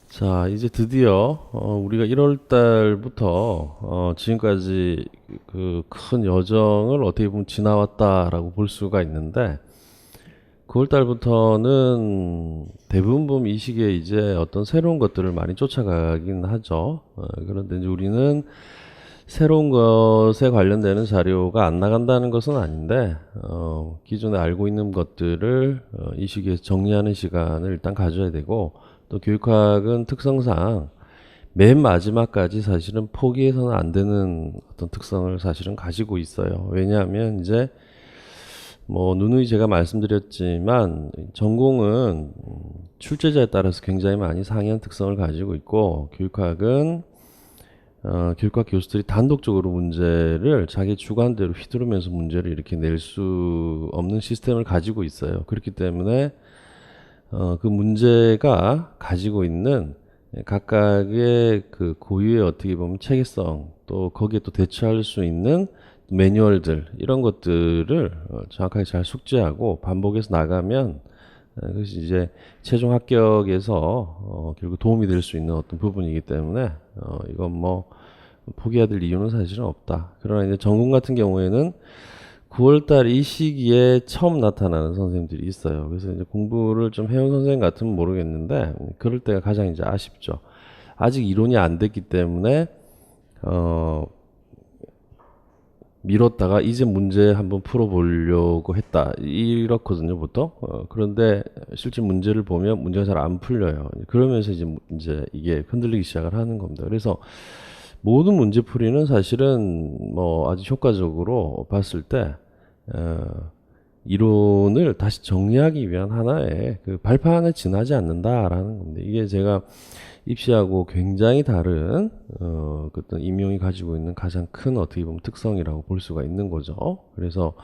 자, 이제 드디어 우리가 1월 달부터 지금까지 그 큰 여정을 어떻게 보면 지나왔다라고 볼 수가 있는데 9월 달부터는 대부분 보면 이 시기에 이제 어떤 새로운 것들을 많이 쫓아가긴 하죠. 그런데 이제 우리는 새로운 것에 관련되는 자료가 안 나간다는 것은 아닌데 기존에 알고 있는 것들을 이 시기에 정리하는 시간을 일단 가져야 되고, 또 교육학은 특성상 맨 마지막까지 사실은 포기해서는 안 되는 어떤 특성을 사실은 가지고 있어요. 왜냐하면 이제 뭐 누누이 제가 말씀드렸지만 전공은 출제자에 따라서 굉장히 많이 상이한 특성을 가지고 있고, 교육학은 교육학 교수들이 단독적으로 문제를 자기 주관대로 휘두르면서 문제를 이렇게 낼 수 없는 시스템을 가지고 있어요. 그렇기 때문에 그 문제가 가지고 있는 각각의 그 고유의 어떻게 보면 체계성, 또 거기에 또 대처할 수 있는 매뉴얼들, 이런 것들을 정확하게 잘 숙지하고 반복해서 나가면 그것이 이제 최종 합격에서 결국 도움이 될 수 있는 어떤 부분이기 때문에 이건 뭐 포기해야 될 이유는 사실은 없다. 그러나 이제 전공 같은 경우에는 9월달 이 시기에 처음 나타나는 선생님들이 있어요. 그래서 이제 공부를 좀 해온 선생님 같으면 모르겠는데 그럴 때가 가장 이제 아쉽죠. 아직 이론이 안 됐기 때문에 어, 미뤘다가 이제 문제 한번 풀어보려고 했다, 이렇거든요 보통. 그런데 실제 문제를 보면 문제가 잘 안 풀려요. 그러면서 이제 이게 흔들리기 시작을 하는 겁니다. 그래서 모든 문제풀이는 사실은 뭐 아주 효과적으로 봤을 때 어, 이론을 다시 정리하기 위한 하나의 그 발판에 지나지 않는다라는 겁니다. 이게 제가 입시하고 굉장히 다른 그 어떤 임용이 가지고 있는 가장 큰 어떻게 보면 특성이라고 볼 수가 있는 거죠. 그래서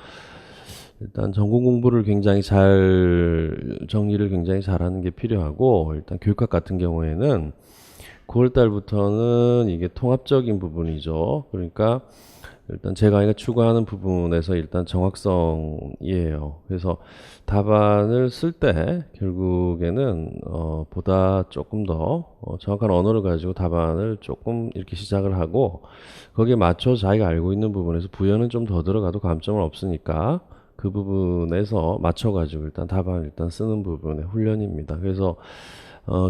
일단 전공 공부를 굉장히 잘 정리를 굉장히 잘하는 게 필요하고, 일단 교육학 같은 경우에는 9월 달부터는 이게 통합적인 부분이죠. 그러니까 일단 제 강의가 추구하는 부분에서 일단 정확성이에요. 그래서 답안을 쓸 때 결국에는 보다 조금 더 정확한 언어를 가지고 답안을 조금 이렇게 시작을 하고, 거기에 맞춰 자기가 알고 있는 부분에서 부연은 좀 더 들어가도 감점은 없으니까 그 부분에서 맞춰가지고 일단 답안을 일단 쓰는 부분의 훈련입니다. 그래서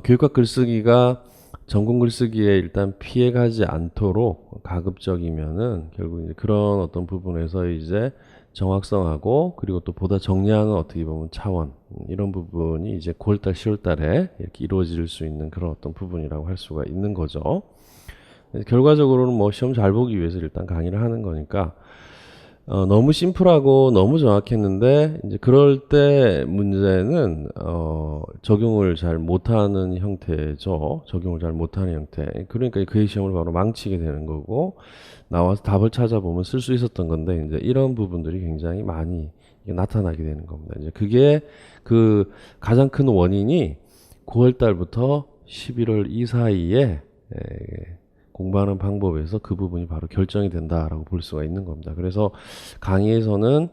교육학 글쓰기가 전공 글쓰기에 일단 피해가지 않도록 가급적이면은 결국 이제 그런 어떤 부분에서 이제 정확성하고, 그리고 또 보다 정리하는 어떻게 보면 차원, 이런 부분이 이제 9월달, 10월달에 이렇게 이루어질 수 있는 그런 어떤 부분이라고 할 수가 있는 거죠. 결과적으로는 뭐 시험 잘 보기 위해서 일단 강의를 하는 거니까 너무 심플하고 너무 정확했는데 이제 그럴 때 문제는 적용을 잘 못하는 형태죠. 적용을 잘 못하는 형태. 그러니까 그 시험을 바로 망치게 되는 거고, 나와서 답을 찾아보면 쓸 수 있었던 건데 이제 이런 부분들이 굉장히 많이 나타나게 되는 겁니다. 이제 그게 그 가장 큰 원인이 9월 달부터 11월 이 사이에 공부하는 방법에서 그 부분이 바로 결정이 된다라고 볼 수가 있는 겁니다. 그래서 강의에서는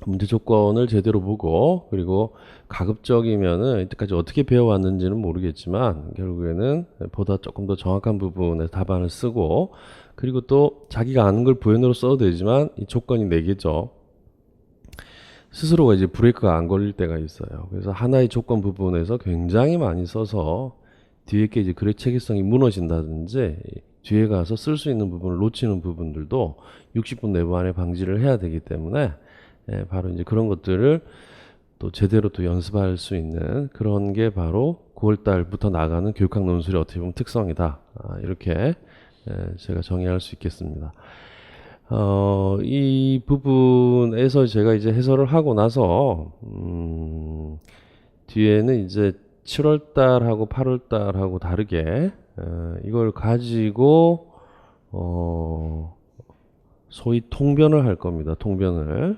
문제 조건을 제대로 보고, 그리고 가급적이면은 이때까지 어떻게 배워왔는지는 모르겠지만 결국에는 보다 조금 더 정확한 부분에 답안을 쓰고, 그리고 또 자기가 아는 걸 부연으로 써도 되지만 이 조건이 4개죠. 스스로가 이제 브레이크가 안 걸릴 때가 있어요. 그래서 하나의 조건 부분에서 굉장히 많이 써서 뒤에 게 이제 글의 체계성이 무너진다든지 뒤에 가서 쓸 수 있는 부분을 놓치는 부분들도 60분 내부 안에 방지를 해야 되기 때문에 바로 이제 그런 것들을 또 제대로 또 연습할 수 있는 그런 게 바로 9월 달부터 나가는 교육학 논술의 어떻게 보면 특성이다. 이렇게 제가 정의할 수 있겠습니다. 이 부분에서 제가 이제 해설을 하고 나서, 뒤에는 이제 7월 달하고 8월 달하고 다르게, 이걸 가지고, 소위 통변을 할 겁니다. 통변을.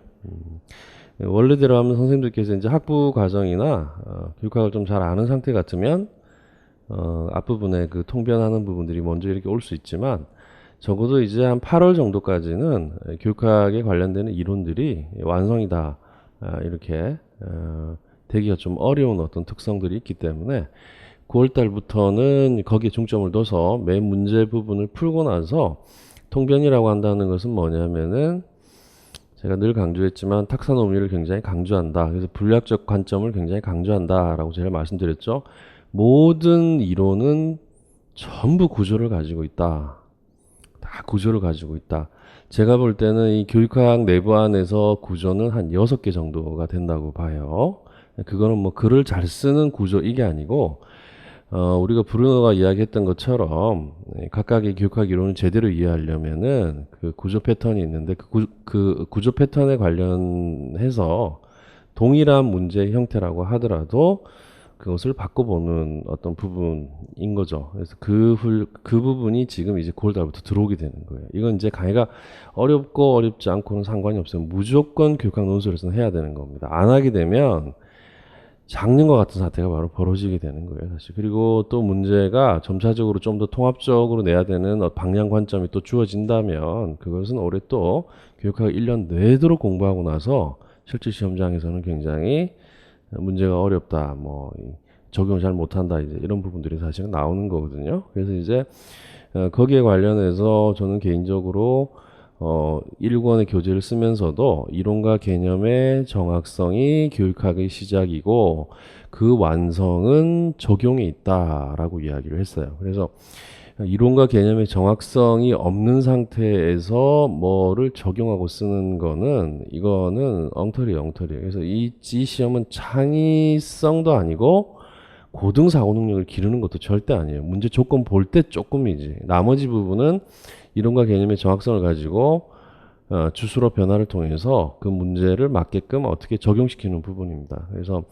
원래대로 하면 선생님들께서 이제 학부 과정이나, 교육학을 좀 잘 아는 상태 같으면, 앞부분에 그 통변하는 부분들이 먼저 이렇게 올 수 있지만, 적어도 이제 한 8월 정도까지는 교육학에 관련되는 이론들이 완성이다. 이렇게 되기가 좀 어려운 어떤 특성들이 있기 때문에 9월 달부터는 거기에 중점을 둬서 매 문제 부분을 풀고 나서 통변이라고 한다는 것은 뭐냐면은 제가 늘 강조했지만 탁사노미를 굉장히 강조한다. 그래서 분류학적 관점을 굉장히 강조한다라고 제가 말씀드렸죠. 모든 이론은 전부 구조를 가지고 있다. 다 구조를 가지고 있다. 제가 볼 때는 이 교육학 내부 안에서 구조는 한 6개 정도가 된다고 봐요. 그거는 뭐 글을 잘 쓰는 구조 이게 아니고 우리가 브루너가 이야기했던 것처럼 각각의 교육학 이론을 제대로 이해하려면은 그 구조 패턴이 있는데 그 구조 패턴에 관련해서 동일한 문제의 형태라고 하더라도 그것을 바꿔보는 어떤 부분인 거죠. 그래서 그 부분이 지금 이제 9월 달부터 들어오게 되는 거예요. 이건 이제 강의가 어렵고 어렵지 않고는 상관이 없어요. 무조건 교육학 논술에서는 해야 되는 겁니다. 안 하게 되면 작년과 같은 사태가 바로 벌어지게 되는 거예요, 사실. 그리고 또 문제가 점차적으로 좀 더 통합적으로 내야 되는 방향 관점이 또 주어진다면 그것은 올해 또 교육학 1년 내도록 공부하고 나서 실제 시험장에서는 굉장히 문제가 어렵다, 뭐 적용을 잘 못한다, 이제 이런 부분들이 사실은 나오는 거거든요. 그래서 이제 거기에 관련해서 저는 개인적으로 1권의 교재를 쓰면서도 이론과 개념의 정확성이 교육학의 시작이고 그 완성은 적용에 있다라고 이야기를 했어요. 그래서 이론과 개념의 정확성이 없는 상태에서 뭐를 적용하고 쓰는 거는 이거는 엉터리예요. 그래서 이 시험은 창의성도 아니고 고등 사고 능력을 기르는 것도 절대 아니에요. 문제 조건 볼 때 조금이지. 나머지 부분은 이론과 개념의 정확성을 가지고 주수로 변화를 통해서 그 문제를 맞게끔 어떻게 적용시키는 부분입니다. 그래서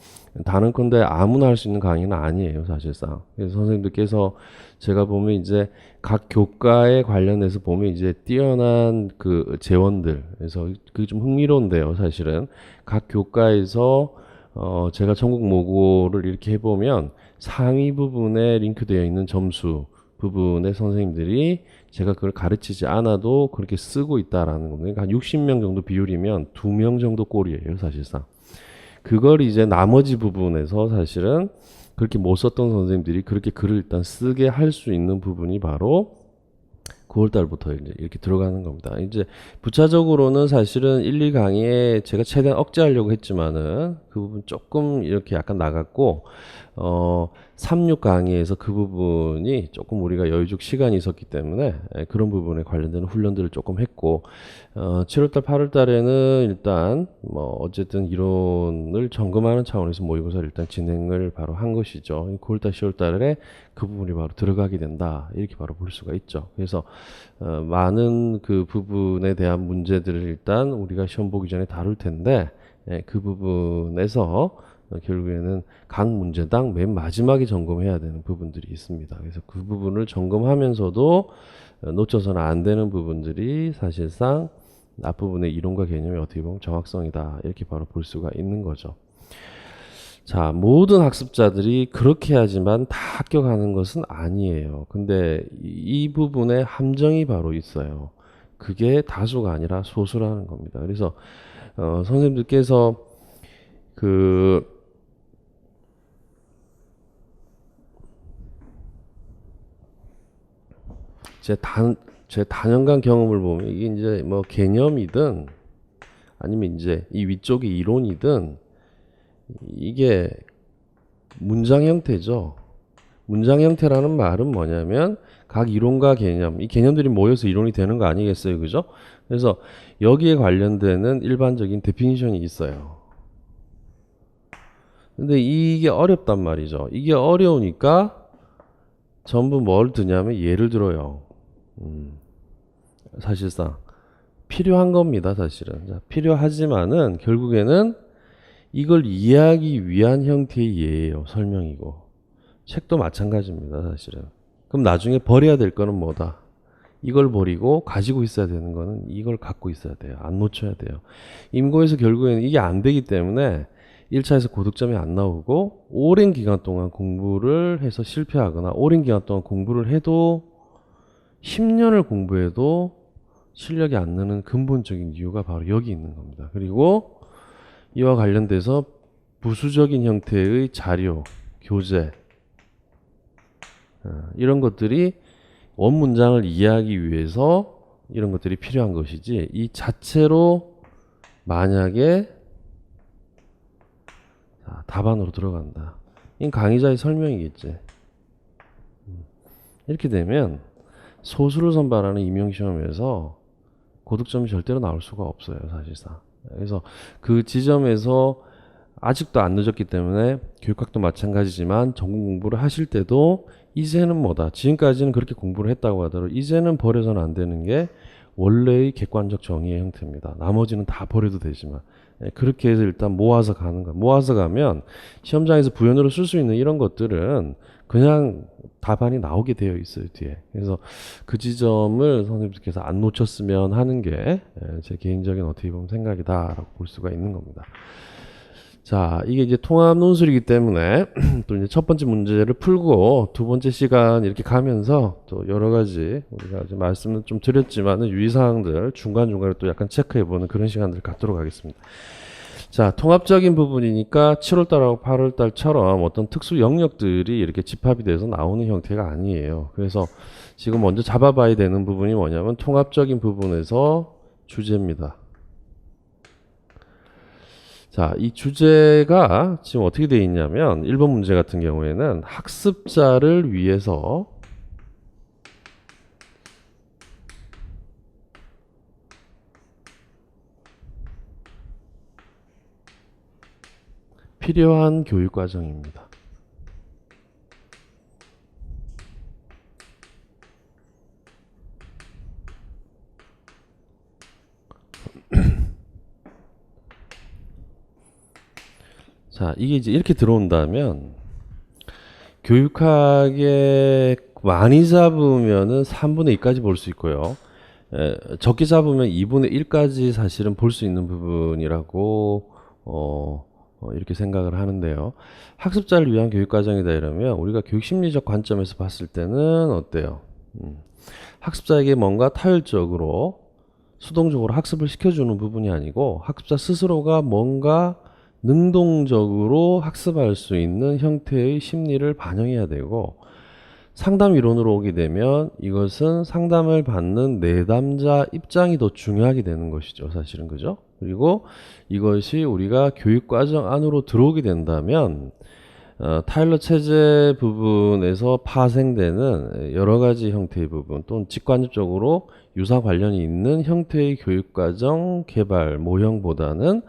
단언컨대 아무나 할 수 있는 강의는 아니에요, 사실상. 그래서 선생님들께서 제가 보면 이제 각 교과에 관련해서 보면 이제 뛰어난 그 재원들, 그래서 그게 좀 흥미로운데요, 사실은. 각 교과에서 제가 전국 모고를 이렇게 해보면 상위 부분에 링크되어 있는 점수 부분의 선생님들이 제가 그걸 가르치지 않아도 그렇게 쓰고 있다라는 겁니다. 그러니까 한 60명 정도 비율이면 2명 정도 꼴이에요, 사실상. 그걸 이제 나머지 부분에서 사실은 그렇게 못 썼던 선생님들이 그렇게 글을 일단 쓰게 할 수 있는 부분이 바로 9월 달부터 이제 이렇게 들어가는 겁니다. 이제 부차적으로는 사실은 1, 2강의에 제가 최대한 억제하려고 했지만은 그 부분 조금 이렇게 약간 나갔고 3, 6 강의에서 그 부분이 조금 우리가 여유적 시간이 있었기 때문에 그런 부분에 관련된 훈련들을 조금 했고 7월달, 8월달에는 일단 뭐 어쨌든 이론을 점검하는 차원에서 모의고사를 일단 진행을 바로 한 것이죠. 9월달, 10월달에 그 부분이 바로 들어가게 된다, 이렇게 바로 볼 수가 있죠. 그래서 많은 그 부분에 대한 문제들을 일단 우리가 시험 보기 전에 다룰 텐데 그 부분에서 결국에는 각 문제당 맨 마지막에 점검해야 되는 부분들이 있습니다. 그래서 그 부분을 점검하면서도 놓쳐서는 안 되는 부분들이 사실상 앞부분의 이론과 개념이 어떻게 보면 정확성이다, 이렇게 바로 볼 수가 있는 거죠. 자, 모든 학습자들이 그렇게 해야지만 다 합격하는 것은 아니에요. 근데 이 부분에 함정이 바로 있어요. 그게 다수가 아니라 소수라는 겁니다. 그래서 선생님들께서 제 단연간 경험을 보면 이게 이제 뭐 개념이든 아니면 이제 이 위쪽의 이론이든 이게 문장 형태죠. 문장 형태라는 말은 뭐냐면 각 이론과 개념, 이 개념들이 모여서 이론이 되는 거 아니겠어요, 그죠? 그래서 여기에 관련되는 일반적인 데피니션이 있어요. 근데 이게 어렵단 말이죠. 이게 어려우니까 전부 뭘 드냐면 예를 들어요. 사실상 필요한 겁니다, 사실은. 자, 필요하지만은 결국에는 이걸 이해하기 위한 형태의 예예요, 설명이고. 책도 마찬가지입니다, 사실은. 그럼 나중에 버려야 될 거는 뭐다? 이걸 버리고 가지고 있어야 되는 거는 이걸 갖고 있어야 돼요. 안 놓쳐야 돼요. 임고에서 결국에는 이게 안 되기 때문에 1차에서 고득점이 안 나오고 오랜 기간 동안 공부를 해서 실패하거나 오랜 기간 동안 공부를 해도 10년을 공부해도 실력이 안 느는 근본적인 이유가 바로 여기 있는 겁니다. 그리고 이와 관련돼서 부수적인 형태의 자료, 교재, 이런 것들이 원 문장을 이해하기 위해서 이런 것들이 필요한 것이지 이 자체로 만약에 답안으로 들어간다. 이 강의자의 설명이겠지. 이렇게 되면 소수를 선발하는 임용시험에서 고득점이 절대로 나올 수가 없어요, 사실상. 그래서 그 지점에서 아직도 안 늦었기 때문에 교육학도 마찬가지지만 전공 공부를 하실 때도 이제는 뭐다. 지금까지는 그렇게 공부를 했다고 하더라도 이제는 버려서는 안 되는 게 원래의 객관적 정의의 형태입니다. 나머지는 다 버려도 되지만 그렇게 해서 일단 모아서 가는 거야. 모아서 가면 시험장에서 부연으로 쓸 수 있는 이런 것들은 그냥 답안이 나오게 되어 있어요, 뒤에. 그래서 그 지점을 선생님께서 안 놓쳤으면 하는 게 제 개인적인 어떻게 보면 생각이다라고 볼 수가 있는 겁니다. 자, 이게 이제 통합 논술이기 때문에 또 이제 첫 번째 문제를 풀고 두 번째 시간 이렇게 가면서 또 여러 가지 우리가 이제 말씀을 좀 드렸지만은 유의사항들 중간중간에 또 약간 체크해보는 그런 시간들을 갖도록 하겠습니다. 자, 통합적인 부분이니까 7월달하고 8월달처럼 어떤 특수 영역들이 이렇게 집합이 돼서 나오는 형태가 아니에요. 그래서 지금 먼저 잡아봐야 되는 부분이 뭐냐면 통합적인 부분에서 주제입니다. 자, 이 주제가 지금 어떻게 되어 있냐면 1번 문제 같은 경우에는 학습자를 위해서 필요한 교육 과정입니다. 자, 이게 이제 이렇게 들어온다면 교육학에 많이 잡으면은 3분의 2까지 볼 수 있고요. 적게 잡으면 2분의 1까지 사실은 볼 수 있는 부분이라고 이렇게 생각을 하는데요. 학습자를 위한 교육과정이다 이러면 우리가 교육심리적 관점에서 봤을 때는 어때요? 학습자에게 뭔가 타율적으로 수동적으로 학습을 시켜주는 부분이 아니고 학습자 스스로가 뭔가 능동적으로 학습할 수 있는 형태의 심리를 반영해야 되고 상담 이론으로 오게 되면 이것은 상담을 받는 내담자 입장이 더 중요하게 되는 것이죠. 사실은 그죠? 그리고 이것이 우리가 교육과정 안으로 들어오게 된다면 타일러 체제 부분에서 파생되는 여러 가지 형태의 부분 또는 직관적으로 유사 관련이 있는 형태의 교육과정 개발 모형보다는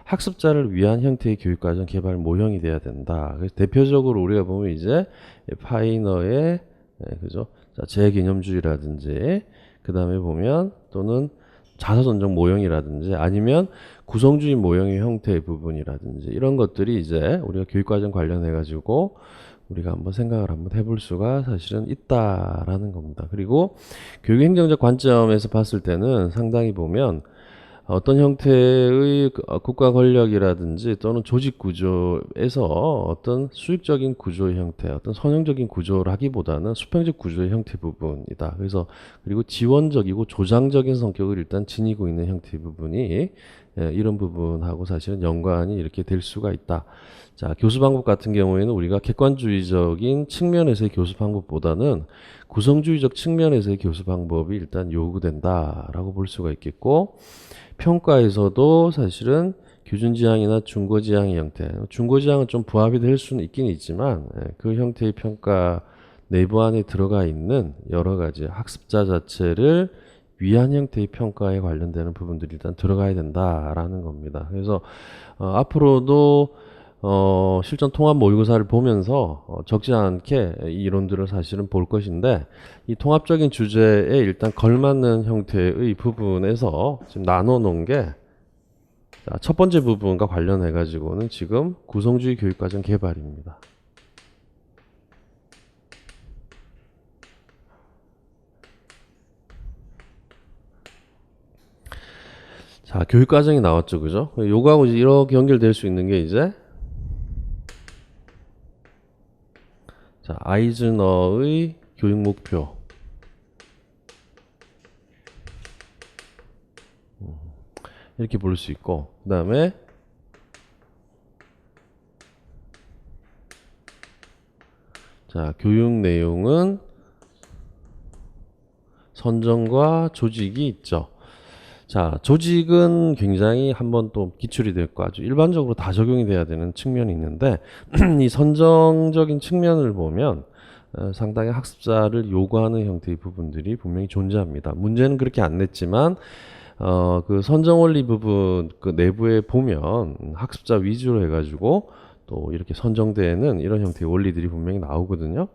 학습자를 위한 형태의 교육과정 개발 모형이 돼야 된다. 그래서 대표적으로 우리가 보면 이제 파이너의 그죠? 자, 재개념주의라든지 그 다음에 보면 또는 자사전적 모형이라든지 아니면 구성주의 모형의 형태의 부분이라든지 이런 것들이 이제 우리가 교육과정 관련해 가지고 우리가 한번 생각을 한번 해볼 수가 사실은 있다라는 겁니다. 그리고 교육행정적 관점에서 봤을 때는 상당히 보면 어떤 형태의 국가 권력이라든지 또는 조직 구조에서 어떤 수익적인 구조의 형태, 어떤 선형적인 구조를 하기보다는 수평적 구조의 형태 부분이다. 그래서 그리고 지원적이고 조장적인 성격을 일단 지니고 있는 형태의 부분이 이런 부분하고 사실은 연관이 이렇게 될 수가 있다. 자, 교수 방법 같은 경우에는 우리가 객관주의적인 측면에서의 교수 방법보다는 구성주의적 측면에서의 교수 방법이 일단 요구된다라고 볼 수가 있겠고 평가에서도 사실은 규준지향이나 중고지향의 형태, 중고지향은 좀 부합이 될 수는 있긴 있지만 그 형태의 평가 내부 안에 들어가 있는 여러 가지 학습자 자체를 위한 형태의 평가에 관련되는 부분들이 일단 들어가야 된다라는 겁니다. 그래서 앞으로도 실전 통합 모의고사를 보면서 적지 않게 이 이론들을 사실은 볼 것인데 이 통합적인 주제에 일단 걸맞는 형태의 부분에서 지금 나눠 놓은 게 첫 번째 부분과 관련해 가지고는 지금 구성주의 교육과정 개발입니다. 자, 교육과정이 나왔죠, 그죠? 요거하고 이제 이렇게 연결될 수 있는 게 이제 자, 아이즈너의 교육 목표. 이렇게 볼 수 있고, 그 다음에 자, 교육 내용은 선정과 조직이 있죠. 자, 조직은 굉장히 한번 또 기출이 됐고 아주 일반적으로 다 적용이 돼야 되는 측면이 있는데 이 선정적인 측면을 보면 상당히 학습자를 요구하는 형태의 부분들이 분명히 존재합니다. 문제는 그렇게 안 냈지만 그 선정 원리 부분 그 내부에 보면 학습자 위주로 해가지고 또 이렇게 선정되는 이런 형태의 원리들이 분명히 나오거든요.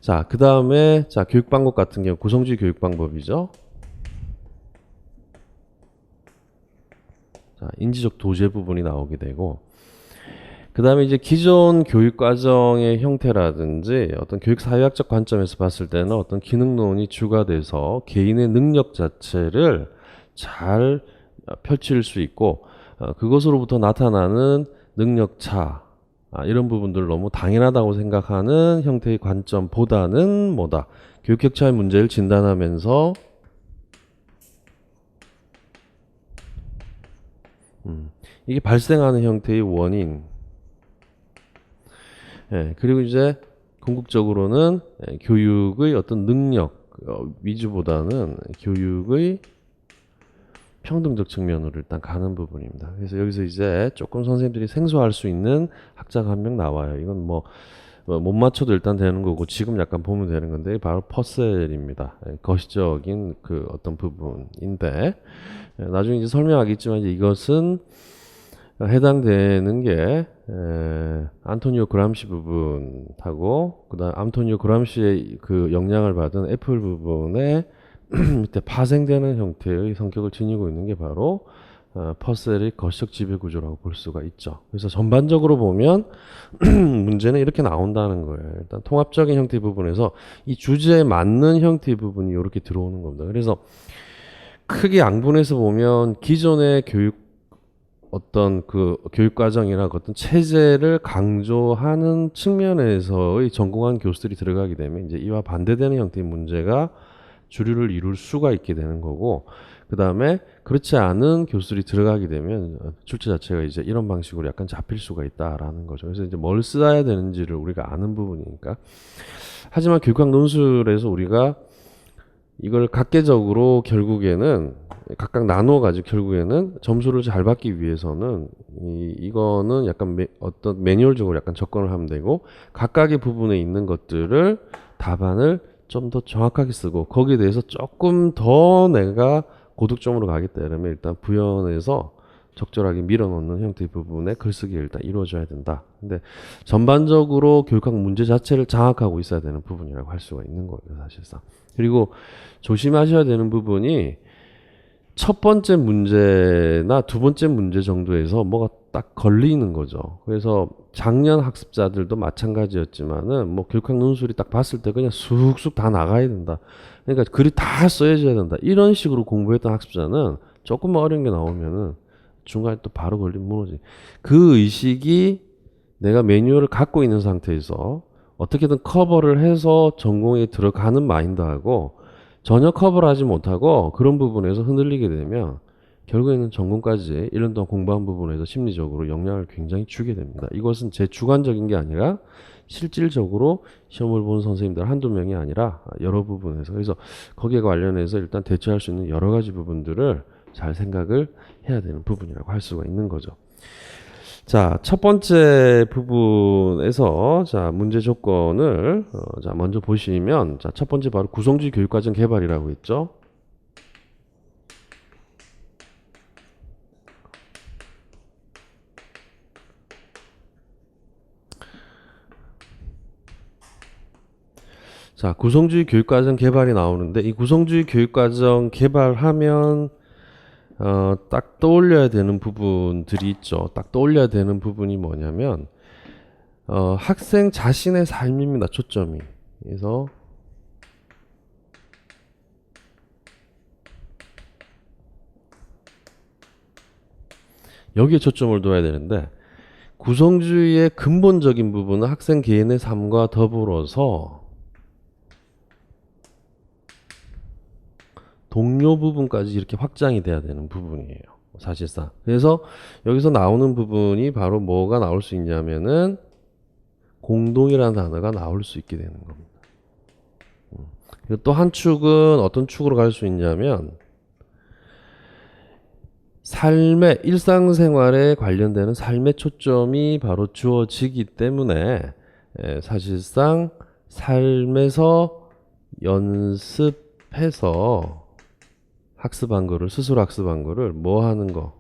자, 그 다음에 자 교육 방법 같은 경우 구성주의 교육 방법이죠. 자, 인지적 도제 부분이 나오게 되고 그 다음에 이제 기존 교육 과정의 형태라든지 어떤 교육 사회학적 관점에서 봤을 때는 어떤 기능론이 추가돼서 개인의 능력 자체를 잘 펼칠 수 있고 그것으로부터 나타나는 능력차 이런 부분들을 너무 당연하다고 생각하는 형태의 관점보다는 뭐다? 교육 격차의 문제를 진단하면서 이게 발생하는 형태의 원인 그리고 이제 궁극적으로는 교육의 어떤 능력 위주보다는 교육의 평등적 측면으로 일단 가는 부분입니다. 그래서 여기서 이제 조금 선생님들이 생소할 수 있는 학자가 한 명 나와요. 이건 뭐 못 맞춰도 일단 되는 거고 지금 약간 보면 되는 건데 바로 퍼셀입니다. 거시적인 그 어떤 부분인데 나중에 이제 설명하겠지만 이제 이것은 해당되는 게 안토니오 그람시 부분하고 그다음 안토니오 그람시의 그 영향을 받은 애플 부분에 밑에 파생되는 형태의 성격을 지니고 있는 게 바로 퍼셀의 거시적 지배 구조라고 볼 수가 있죠. 그래서 전반적으로 보면 문제는 이렇게 나온다는 거예요. 일단 통합적인 형태 부분에서 이 주제에 맞는 형태의 부분이 이렇게 들어오는 겁니다. 그래서 크게 양분해서 보면 기존의 교육 어떤 그 교육 과정이나 어떤 체제를 강조하는 측면에서의 전공한 교수들이 들어가게 되면 이제 이와 반대되는 형태의 문제가 주류를 이룰 수가 있게 되는 거고 그 다음에 그렇지 않은 교수들이 들어가게 되면 출제 자체가 이제 이런 방식으로 약간 잡힐 수가 있다라는 거죠. 그래서 이제 뭘 써야 되는지를 우리가 아는 부분이니까. 하지만 교육학 논술에서 우리가 이걸 각계적으로 결국에는 각각 나누어 가지고 결국에는 점수를 잘 받기 위해서는 이거는 약간 어떤 매뉴얼적으로 약간 접근을 하면 되고 각각의 부분에 있는 것들을 답안을 좀 더 정확하게 쓰고 거기에 대해서 조금 더 내가 고득점으로 가겠다 이러면 일단 부연해서 적절하게 밀어넣는 형태의 부분에 글쓰기가 일단 이루어져야 된다. 근데 전반적으로 교육학 문제 자체를 장악하고 있어야 되는 부분이라고 할 수가 있는 거예요, 사실상. 그리고 조심하셔야 되는 부분이 첫 번째 문제나 두 번째 문제 정도에서 뭐가 딱 걸리는 거죠. 그래서 작년 학습자들도 마찬가지였지만은 뭐 교육학 논술이 딱 봤을 때 그냥 쑥쑥 다 나가야 된다. 그러니까 글이 다 써져야 된다. 이런 식으로 공부했던 학습자는 조금만 어려운 게 나오면은 중간에 또 바로 걸리면 무너지. 그 의식이 내가 매뉴얼을 갖고 있는 상태에서 어떻게든 커버를 해서 전공에 들어가는 마인드하고 전혀 커버를 하지 못하고 그런 부분에서 흔들리게 되면 결국에는 전공까지 1년 동안 공부한 부분에서 심리적으로 영향을 굉장히 주게 됩니다. 이것은 제 주관적인 게 아니라 실질적으로 시험을 본 선생님들 한두 명이 아니라 여러 부분에서 그래서 거기에 관련해서 일단 대처할 수 있는 여러 가지 부분들을 잘 생각을 해야 되는 부분이라고 할 수가 있는 거죠. 자, 첫 번째 부분에서 자, 문제 조건을 자, 먼저 보시면 자, 첫 번째 바로 구성주의 교육과정 개발이라고 했죠. 자, 구성주의 교육과정 개발이 나오는데 이 구성주의 교육과정 개발하면 딱 떠올려야 되는 부분들이 있죠. 딱 떠올려야 되는 부분이 뭐냐면 학생 자신의 삶입니다. 초점이. 그래서 여기에 초점을 둬야 되는데 구성주의의 근본적인 부분은 학생 개인의 삶과 더불어서 동료 부분까지 이렇게 확장이 돼야 되는 부분이에요. 사실상. 그래서 여기서 나오는 부분이 바로 뭐가 나올 수 있냐면은 공동이라는 단어가 나올 수 있게 되는 겁니다. 그리고 또 한 축은 어떤 축으로 갈 수 있냐면 삶의 일상생활에 관련되는 삶의 초점이 바로 주어지기 때문에 사실상 삶에서 연습해서 학습한 거를 스스로 학습한 거를 뭐 하는 거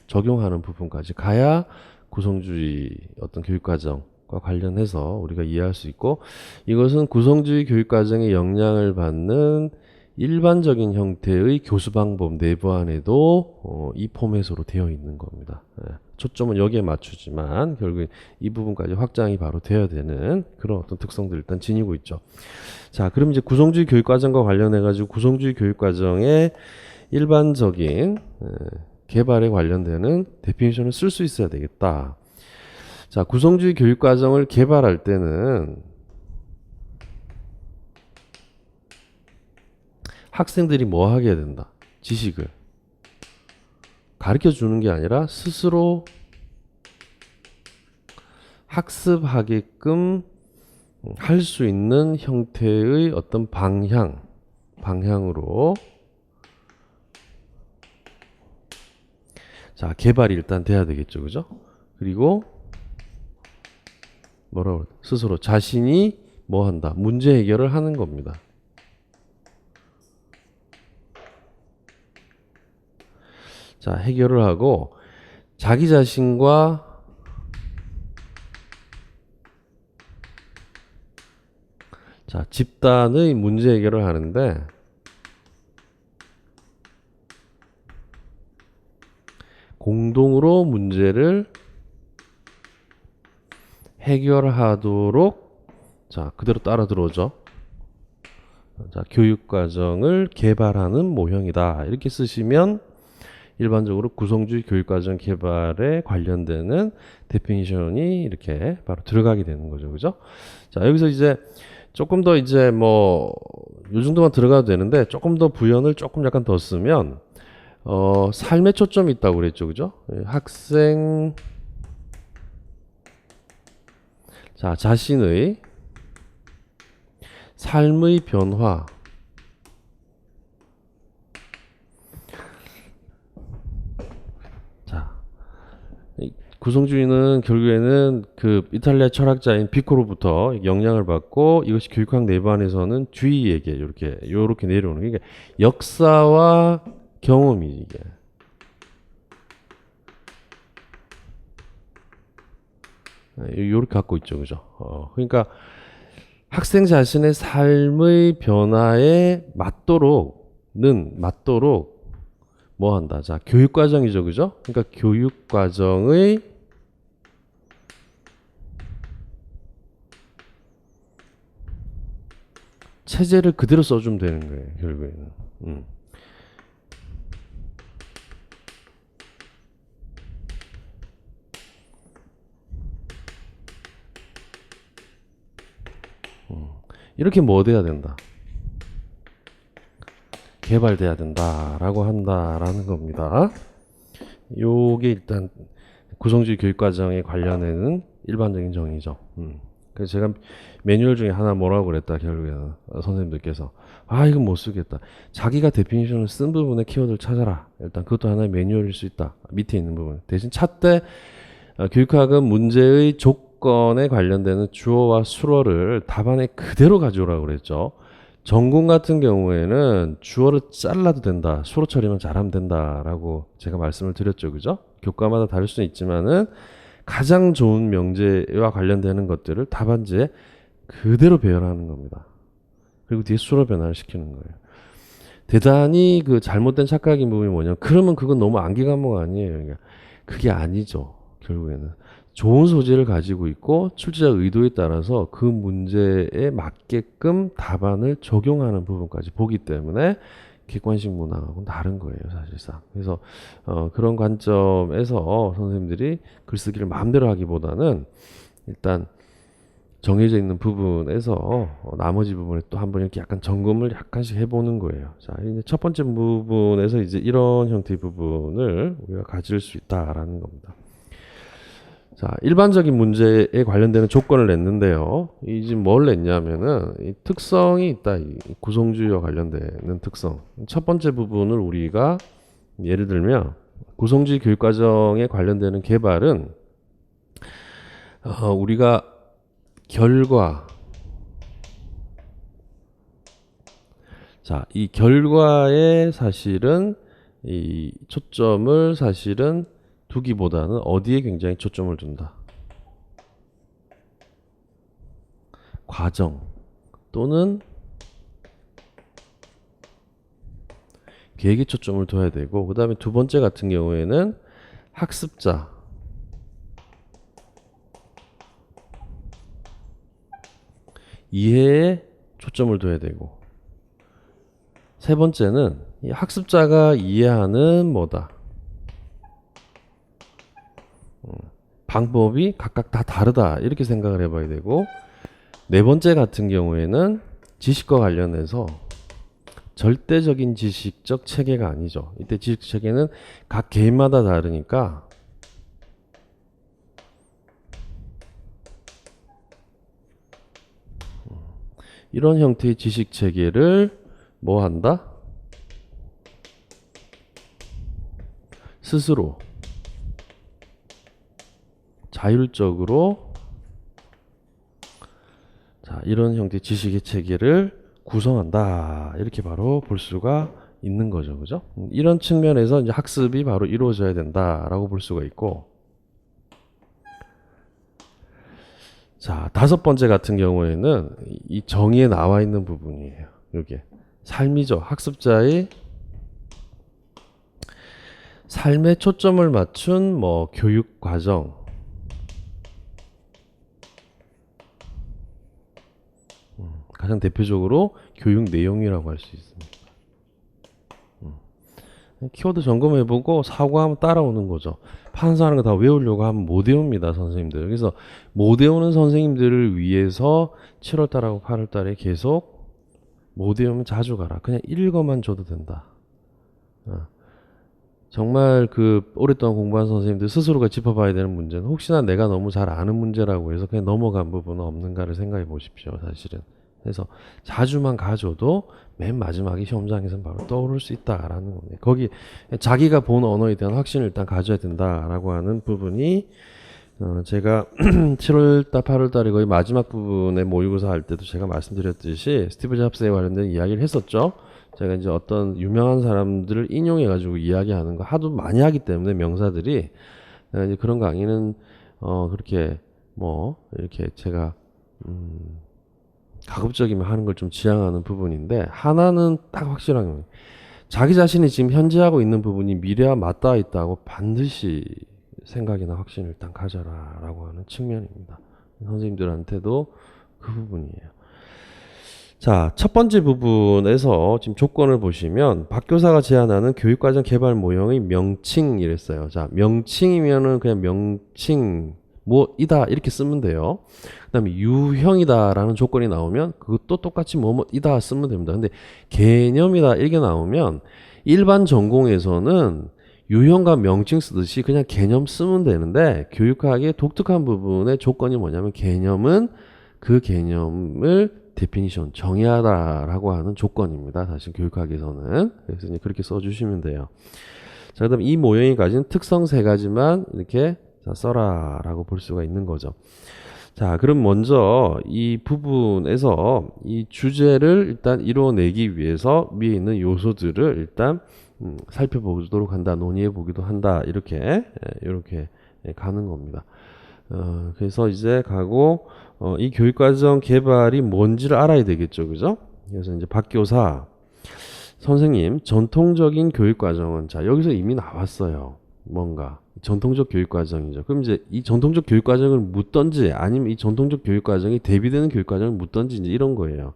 적용하는 부분까지 가야 구성주의 어떤 교육과정과 관련해서 우리가 이해할 수 있고 이것은 구성주의 교육과정의 영향을 받는 일반적인 형태의 교수 방법 내부 안에도 이 포맷으로 되어 있는 겁니다. 초점은 여기에 맞추지만 결국에 이 부분까지 확장이 바로 되어야 되는 그런 어떤 특성들을 일단 지니고 있죠. 자, 그럼 이제 구성주의 교육과정과 관련해 가지고 구성주의 교육과정의 일반적인 개발에 관련되는 데피니션을 쓸 수 있어야 되겠다. 자, 구성주의 교육과정을 개발할 때는 학생들이 뭐 하게 된다? 지식을 가르쳐 주는 게 아니라 스스로 학습하게끔 할 수 있는 형태의 어떤 방향으로 자, 개발이 일단 돼야 되겠죠. 그죠? 그리고 뭐라고 스스로 자신이 뭐 한다? 문제 해결을 하는 겁니다. 자, 해결을 하고 자기 자신과 자, 집단의 문제 해결을 하는데 공동으로 문제를 해결하도록 자, 그대로 따라 들어오죠. 자, 교육과정을 개발하는 모형이다. 이렇게 쓰시면 일반적으로 구성주의 교육과정 개발에 관련되는 데피니션이 이렇게 바로 들어가게 되는 거죠. 그죠? 자, 여기서 이제 조금 더 이제 뭐 요 정도만 들어가도 되는데 조금 더 부연을 조금 약간 더 쓰면 삶의 초점이 있다고 그랬죠. 그죠? 학생 자, 자신의 삶의 변화 자, 구성주의는 결국에는 그 이탈리아 철학자인 비코로부터 영향을 받고 이것이 교육학 내부 안에서는 주의에게 이렇게 내려오는 게 그러니까 역사와 경험이 이게 이렇게 갖고 있죠, 그죠? 그러니까 학생 자신의 삶의 변화에 맞도록 뭐 한다. 자, 교육 과정이죠, 그죠? 그러니까 교육 과정의 체제를 그대로 써주면 되는 거예요, 결국에는. 이렇게 뭐 돼야 된다. 개발돼야 된다라고 한다라는 겁니다. 요게 일단 구성주의 교육과정에 관련해는 일반적인 정의죠. 그래서 제가 매뉴얼 중에 하나 뭐라고 그랬다 결국에는 선생님들께서 이건 못 쓰겠다. 자기가 데피니션을 쓴 부분에 키워드를 찾아라. 일단 그것도 하나의 매뉴얼일 수 있다. 밑에 있는 부분. 대신 찾되 교육학은 문제의 조건에 관련되는 주어와 수어를 답안에 그대로 가져오라고 그랬죠. 전공 같은 경우에는 주어를 잘라도 된다. 수어 처리만 잘하면 된다라고 제가 말씀을 드렸죠. 그죠? 교과마다 다를 수는 있지만은 가장 좋은 명제와 관련되는 것들을 답안지에 그대로 배열하는 겁니다. 그리고 뒤에 수어 변화를 시키는 거예요. 대단히 그 잘못된 착각인 부분이 뭐냐면 그러면 그건 너무 암기 과목 아니에요. 그러니까 그게 아니죠. 결국에는 좋은 소재를 가지고 있고 출제자 의도에 따라서 그 문제에 맞게끔 답안을 적용하는 부분까지 보기 때문에 객관식 문항하고는 다른 거예요, 사실상. 그래서 그런 관점에서 선생님들이 글쓰기를 마음대로 하기보다는 일단 정해져 있는 부분에서 나머지 부분에 또 한번 이렇게 약간 점검을 약간씩 해보는 거예요. 자, 이제 첫 번째 부분에서 이제 이런 형태의 부분을 우리가 가질 수 있다라는 겁니다. 자, 일반적인 문제에 관련되는 조건을 냈는데요. 이 지금 뭘 냈냐면은 이 특성이 있다. 이 구성주의와 관련되는 특성. 첫 번째 부분을 우리가 예를 들면 구성주의 교육과정에 관련되는 개발은 우리가 결과, 자, 이 결과에 사실은 이 초점을 사실은 두기보다는 어디에 굉장히 초점을 둔다. 과정 또는 계획에 초점을 둬야 되고, 그 다음에 두 번째 같은 경우에는 학습자, 이해에 초점을 둬야 되고, 세 번째는 이 학습자가 이해하는 뭐다. 방법이 각각 다 다르다. 이렇게 생각을 해봐야 되고, 네 번째 같은 경우에는 지식과 관련해서 절대적인 지식적 체계가 아니죠. 이때 지식 체계는 각 개인마다 다르니까 이런 형태의 지식 체계를 뭐 한다? 스스로 자율적으로 자, 이런 형태의 지식의 체계를 구성한다. 이렇게 바로 볼 수가 있는 거죠. 그죠? 이런 측면에서 이제 학습이 바로 이루어져야 된다라고 볼 수가 있고, 자, 다섯 번째 같은 경우에는 이 정의에 나와 있는 부분이에요. 이게 삶이죠. 학습자의 삶에 초점을 맞춘 뭐 교육 과정, 가장 대표적으로 교육 내용이라고 할 수 있습니다. 키워드 점검해보고 사고하면 따라오는 거죠. 판사하는 거 다 외우려고 하면 못 외웁니다, 선생님들. 그래서 못 외우는 선생님들을 위해서 7월달하고 8월달에 계속 못 외우면 자주 가라. 그냥 읽어만 줘도 된다. 정말 그 오랫동안 공부한 선생님들 스스로가 짚어봐야 되는 문제는 혹시나 내가 너무 잘 아는 문제라고 해서 그냥 넘어간 부분은 없는가를 생각해 보십시오, 사실은. 그래서 자주만 가져도 맨 마지막에 시험장에서는 바로 떠오를 수 있다라는 겁니다. 거기 자기가 본 언어에 대한 확신을 일단 가져야 된다라고 하는 부분이 제가 7월달, 8월달에 거의 마지막 부분에 모의고사 할 때도 제가 말씀드렸듯이 스티브 잡스에 관련된 이야기를 했었죠. 제가 이제 어떤 유명한 사람들을 인용해가지고 이야기하는 거 하도 많이 하기 때문에 명사들이 이제 그런 강의는 그렇게 뭐 이렇게 제가 가급적이면 하는 걸 좀 지향하는 부분인데, 하나는 딱 확실한 거예요. 자기 자신이 지금 현재 하고 있는 부분이 미래와 맞닿아 있다고 반드시 생각이나 확신을 일단 가져라 라고 하는 측면입니다. 선생님들한테도 그 부분이에요. 자, 첫 번째 부분에서 지금 조건을 보시면 박 교사가 제안하는 교육과정 개발 모형의 명칭이랬어요. 자, 명칭이면은 그냥 명칭 뭐이다 이렇게 쓰면 돼요. 그 다음에 유형이다라는 조건이 나오면 그것도 똑같이 뭐뭐이다 쓰면 됩니다. 근데 개념이다 이렇게 나오면 일반 전공에서는 유형과 명칭 쓰듯이 그냥 개념 쓰면 되는데, 교육학의 독특한 부분의 조건이 뭐냐면 개념은 그 개념을 데피니션 정의하다라고 하는 조건입니다. 사실 교육학에서는. 그래서 이제 그렇게 써주시면 돼요. 자, 그다음 이 모형이 가진 특성 세 가지만 이렇게 써라라고 볼 수가 있는 거죠. 자, 그럼 먼저 이 부분에서 이 주제를 일단 이루어내기 위해서 위에 있는 요소들을 일단 살펴보도록 한다, 논의해 보기도 한다, 이렇게 가는 겁니다. 그래서 이제 가고 이 교육과정 개발이 뭔지를 알아야 되겠죠, 그죠? 그래서 이제 박 교사 선생님, 전통적인 교육과정은, 자, 여기서 이미 나왔어요. 뭔가 전통적 교육과정이죠. 그럼 이제 이 전통적 교육과정을 묻던지 아니면 이 전통적 교육과정이 대비되는 교육과정을 묻던지 이제 이런 거예요.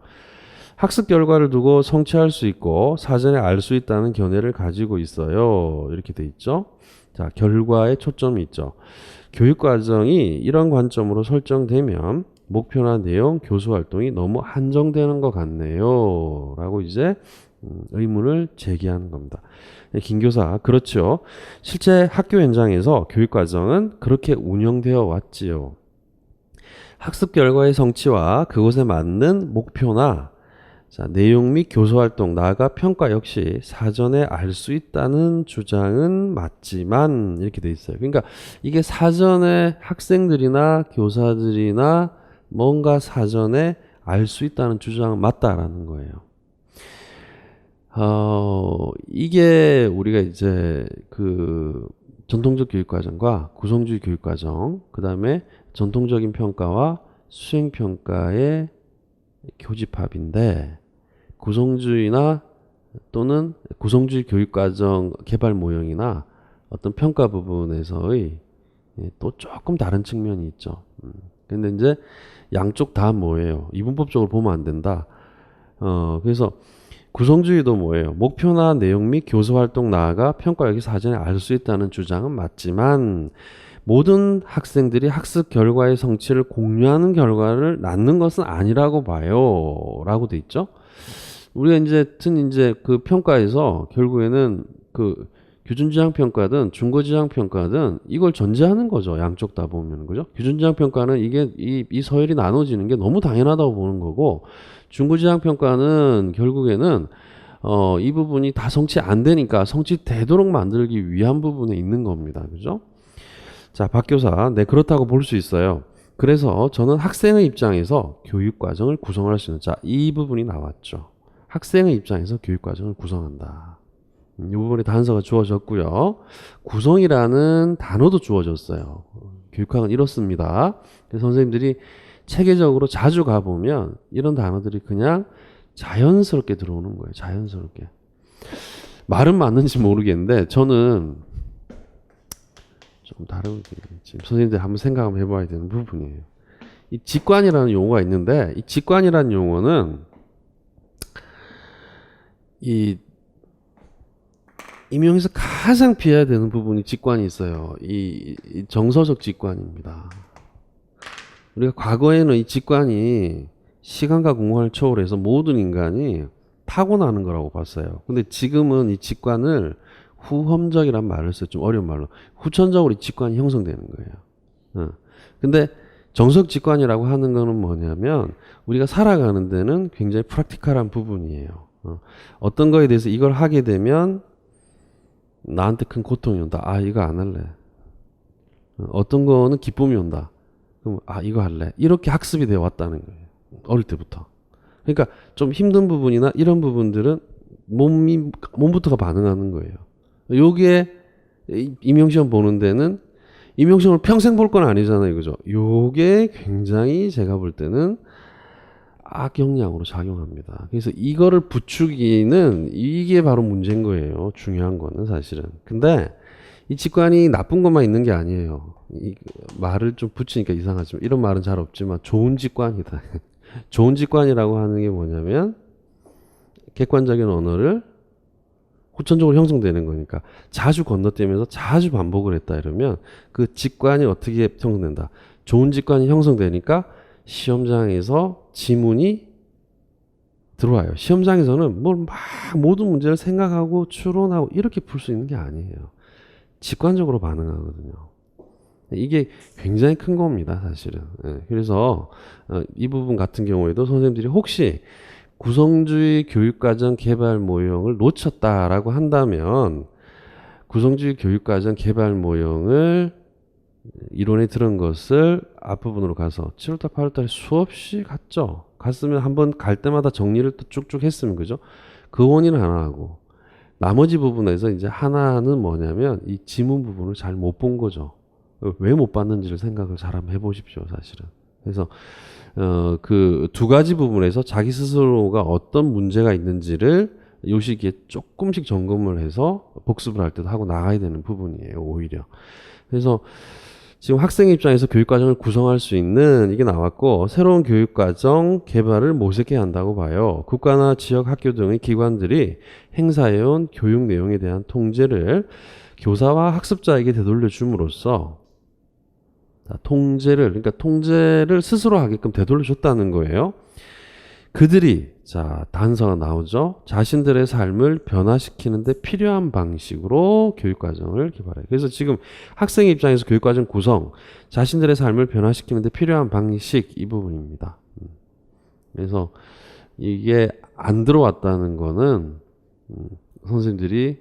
학습 결과를 두고 성취할 수 있고 사전에 알 수 있다는 견해를 가지고 있어요. 이렇게 돼 있죠. 자, 결과에 초점이 있죠. 교육과정이 이런 관점으로 설정되면 목표나 내용, 교수 활동이 너무 한정되는 것 같네요. 라고 이제 의문을 제기하는 겁니다. 김 교사, 그렇죠. 실제 학교 현장에서 교육과정은 그렇게 운영되어 왔지요. 학습 결과의 성취와 그것에 맞는 목표나 자, 내용 및 교수 활동, 나아가 평가 역시 사전에 알 수 있다는 주장은 맞지만 이렇게 돼 있어요. 그러니까 이게 사전에 학생들이나 교사들이나 뭔가 사전에 알 수 있다는 주장은 맞다라는 거예요. 이게 우리가 이제 그 전통적 교육과정과 구성주의 교육과정, 그 다음에 전통적인 평가와 수행평가의 교집합인데, 구성주의나 또는 구성주의 교육과정 개발 모형이나 어떤 평가 부분에서의 또 조금 다른 측면이 있죠. 근데 이제 양쪽 다 뭐예요? 이분법적으로 보면 안 된다. 그래서 구성주의도 뭐예요? 목표나 내용 및 교수 활동 나아가 평가 역시 사전에 알 수 있다는 주장은 맞지만 모든 학생들이 학습 결과의 성취를 공유하는 결과를 낳는 것은 아니라고 봐요. 라고 돼 있죠. 우리가 이제 그 평가에서 결국에는 그 규준지향 평가든 중거지향 평가든 이걸 전제하는 거죠. 양쪽 다 보면, 그죠? 규준지향 평가는 이게 이 서열이 나눠지는 게 너무 당연하다고 보는 거고, 중거지향 평가는 결국에는 이 부분이 다 성취 안 되니까 성취되도록 만들기 위한 부분에 있는 겁니다. 그죠? 자, 박 교사, 네, 그렇다고 볼 수 있어요. 그래서 저는 학생의 입장에서 교육과정을 구성할 수 있는, 자, 이 부분이 나왔죠. 학생의 입장에서 교육과정을 구성한다. 이 부분에 단서가 주어졌고요. 구성이라는 단어도 주어졌어요. 교육학은 이렇습니다. 그래서 선생님들이 체계적으로 자주 가보면 이런 단어들이 그냥 자연스럽게 들어오는 거예요. 자연스럽게. 말은 맞는지 모르겠는데 저는 좀 다르게 지금 선생님들 한번 생각 한번 해봐야 되는 부분이에요. 이 직관이라는 용어가 있는데 이 직관이라는 용어는 이 임용에서 가장 피해야 되는 부분이 직관이 있어요. 이 정서적 직관입니다. 우리가 과거에는 이 직관이 시간과 공간을 초월해서 모든 인간이 타고나는 거라고 봤어요. 근데 지금은 이 직관을 후험적이란 말을 써요. 좀 어려운 말로. 후천적으로 이 직관이 형성되는 거예요. 근데 정석 직관이라고 하는 거는 뭐냐면 우리가 살아가는 데는 굉장히 프랙티컬한 부분이에요. 어떤 거에 대해서 이걸 하게 되면 나한테 큰 고통이 온다. 아, 이거 안 할래. 어떤 거는 기쁨이 온다. 그럼 아, 이거 할래. 이렇게 학습이 되어 왔다는 거예요. 어릴 때부터. 그러니까 좀 힘든 부분이나 이런 부분들은 몸부터가 반응하는 거예요. 요게 임용시험 보는 데는 임용시험을 평생 볼 건 아니잖아요. 그죠? 요게 굉장히 제가 볼 때는 악영향으로 작용합니다. 그래서 이거를 부추기는 이게 바로 문제인 거예요. 중요한 거는 사실은. 근데 이 직관이 나쁜 것만 있는 게 아니에요. 이 말을 좀 붙이니까 이상하지만 이런 말은 잘 없지만 좋은 직관이다. 좋은 직관이라고 하는 게 뭐냐면 객관적인 언어를 후천적으로 형성되는 거니까 자주 건너뛰면서 자주 반복을 했다 이러면 그 직관이 어떻게 형성된다. 좋은 직관이 형성되니까 시험장에서 지문이 들어와요. 시험장에서는 뭘 막 모든 문제를 생각하고 추론하고 이렇게 풀 수 있는 게 아니에요. 직관적으로 반응하거든요. 이게 굉장히 큰 겁니다, 사실은. 그래서 이 부분 같은 경우에도 선생님들이 혹시 구성주의 교육과정 개발 모형을 놓쳤다라고 한다면 구성주의 교육과정 개발 모형을 이론에 들은 것을 앞부분으로 가서 7월달, 8월달에 수없이 갔죠. 갔으면 한번 갈 때마다 정리를 또 쭉쭉 했으면, 그죠? 그 원인은 하나 하고, 나머지 부분에서 이제 하나는 뭐냐면, 이 지문 부분을 잘 못 본 거죠. 왜 못 봤는지를 생각을 잘 한번 해보십시오, 사실은. 그래서, 그 두 가지 부분에서 자기 스스로가 어떤 문제가 있는지를 요 시기에 조금씩 점검을 해서 복습을 할 때도 하고 나가야 되는 부분이에요, 오히려. 그래서 지금 학생 입장에서 교육과정을 구성할 수 있는 이게 나왔고 새로운 교육과정 개발을 모색해야 한다고 봐요. 국가나 지역 학교 등의 기관들이 행사해온 교육 내용에 대한 통제를 교사와 학습자에게 되돌려 줌으로써 자, 그러니까 통제를 스스로 하게끔 되돌려 줬다는 거예요. 그들이, 자, 단서가 나오죠. 자신들의 삶을 변화시키는데 필요한 방식으로 교육과정을 개발해요. 그래서 지금 학생 입장에서 교육과정 구성, 자신들의 삶을 변화시키는데 필요한 방식, 이 부분입니다. 그래서 이게 안 들어왔다는 거는, 선생님들이,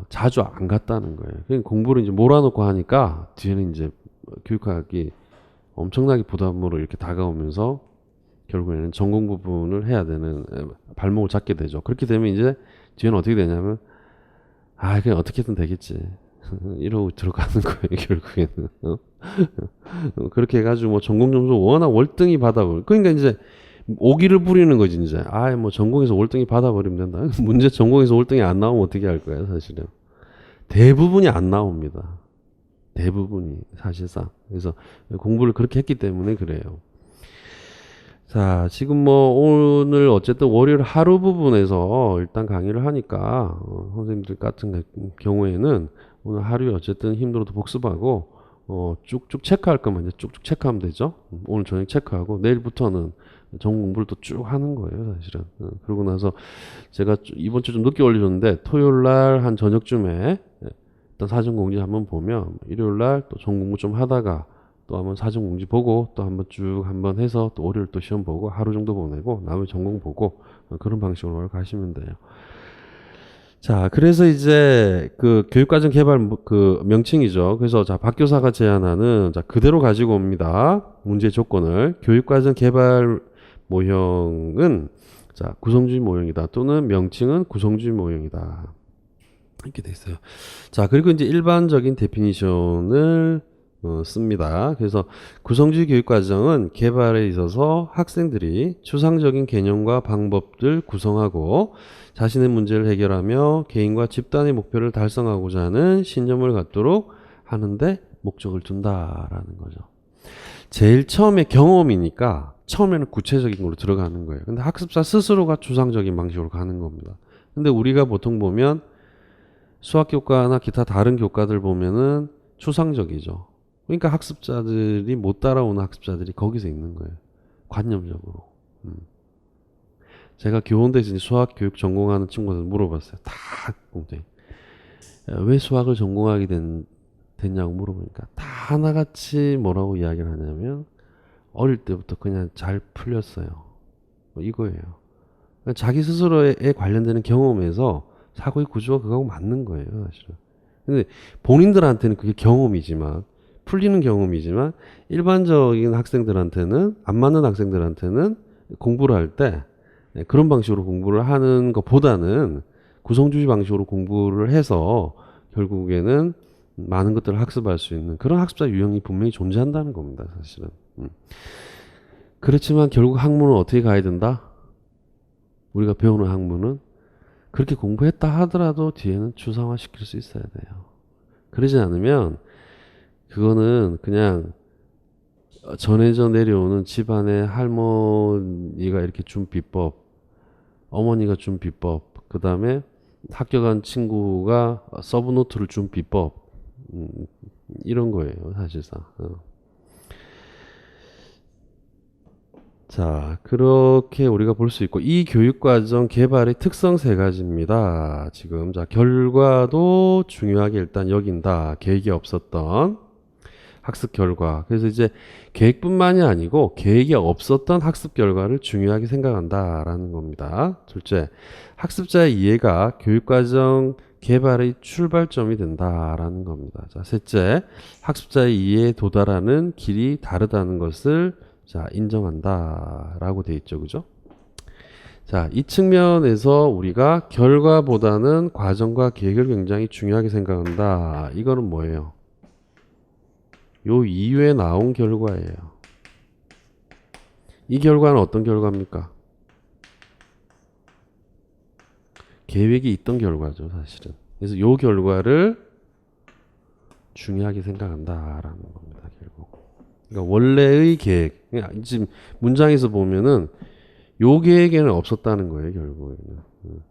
자주 안 갔다는 거예요. 그러니까 공부를 이제 몰아놓고 하니까 뒤에는 이제 교육학이 엄청나게 부담으로 이렇게 다가오면서 결국에는 전공 부분을 해야 되는 발목을 잡게 되죠. 그렇게 되면 이제 뒤에는 어떻게 되냐면 그냥 어떻게든 되겠지. 이러고 들어가는 거예요. 결국에는. 그렇게 해가지고 뭐 전공 점수 워낙 월등히 받아버려. 그러니까 이제 오기를 부리는 거지 이제. 뭐 전공에서 월등히 받아버리면 된다. 문제 전공에서 월등히 안 나오면 어떻게 할 거야 사실은. 대부분이 안 나옵니다. 대부분이 사실상. 그래서 공부를 그렇게 했기 때문에 그래요. 자, 지금 뭐 오늘 어쨌든 월요일 하루 부분에서 일단 강의를 하니까 선생님들 같은 경우에는 오늘 하루에 어쨌든 힘들어도 복습하고 쭉쭉 체크할 거면 이제 쭉쭉 체크하면 되죠. 오늘 저녁 체크하고 내일부터는 전공 공부를 또 쭉 하는 거예요, 사실은. 그러고 나서 제가 이번 주 좀 늦게 올려줬는데 토요일 날 한 저녁쯤에 일단 사전 공지 한번 보면 일요일 날 또 전공 공부 좀 하다가 또 한번 사전 공지 보고 또 한번 쭉 한번 해서 또 월요일 또 시험 보고 하루 정도 보내고 나머지 전공 보고 그런 방식으로 가시면 돼요. 자, 그래서 이제 그 교육과정 개발 그 명칭이죠. 그래서 자, 박 교사가 제안하는 자, 그대로 가지고 옵니다. 문제 조건을 교육과정 개발 모형은 자, 구성주의 모형이다. 또는 명칭은 구성주의 모형이다. 이렇게 돼 있어요. 자, 그리고 이제 일반적인 데피니션을 씁니다. 그래서 구성주의 교육과정은 개발에 있어서 학생들이 추상적인 개념과 방법들 구성하고 자신의 문제를 해결하며 개인과 집단의 목표를 달성하고자 하는 신념을 갖도록 하는데 목적을 둔다라는 거죠. 제일 처음에 경험이니까 처음에는 구체적인 걸로 들어가는 거예요. 근데 학습자 스스로가 추상적인 방식으로 가는 겁니다. 근데 우리가 보통 보면 수학 교과나 기타 다른 교과들 보면은 추상적이죠. 그러니까 학습자들이 못 따라오는 학습자들이 거기서 있는 거예요. 관념적으로. 제가 교원대에서 수학 교육 전공하는 친구들 물어봤어요. 다 공통이. 왜 수학을 전공하게 됐냐고 물어보니까 다 하나같이 뭐라고 이야기를 하냐면 어릴 때부터 그냥 잘 풀렸어요. 뭐 이거예요. 그러니까 자기 스스로에 관련되는 경험에서 사고의 구조가 그거하고 맞는 거예요, 사실은. 근데 본인들한테는 그게 경험이지만 풀리는 경험이지만 일반적인 학생들한테는 안 맞는 학생들한테는 공부를 할 때 그런 방식으로 공부를 하는 것보다는 구성주의 방식으로 공부를 해서 결국에는 많은 것들을 학습할 수 있는 그런 학습자 유형이 분명히 존재한다는 겁니다, 사실은. 그렇지만 결국 학문은 어떻게 가야 된다? 우리가 배우는 학문은 그렇게 공부했다 하더라도 뒤에는 추상화 시킬 수 있어야 돼요. 그러지 않으면 그거는 그냥 전해져 내려오는 집안의 할머니가 이렇게 준 비법, 어머니가 준 비법, 그 다음에 학교 간 친구가 서브노트를 준 비법, 이런 거예요, 사실상. 자, 그렇게 우리가 볼 수 있고, 이 교육과정 개발의 특성 세 가지입니다. 지금, 자, 결과도 중요하게 일단 여긴다. 계획이 없었던 학습 결과. 그래서 이제 계획뿐만이 아니고 계획이 없었던 학습 결과를 중요하게 생각한다라는 겁니다. 둘째, 학습자의 이해가 교육과정 개발의 출발점이 된다라는 겁니다. 자, 셋째, 학습자의 이해에 도달하는 길이 다르다는 것을 자, 인정한다라고 돼 있죠. 그죠? 자, 이 측면에서 우리가 결과보다는 과정과 계획을 굉장히 중요하게 생각한다. 이거는 뭐예요? 요 이후에 나온 결과예요. 이 결과는 어떤 결과입니까? 계획이 있던 결과죠, 사실은. 그래서 요 결과를 중요하게 생각한다라는 겁니다, 결국. 그러니까 원래의 계획, 지금 문장에서 보면은 요 계획에는 없었다는 거예요, 결국에는.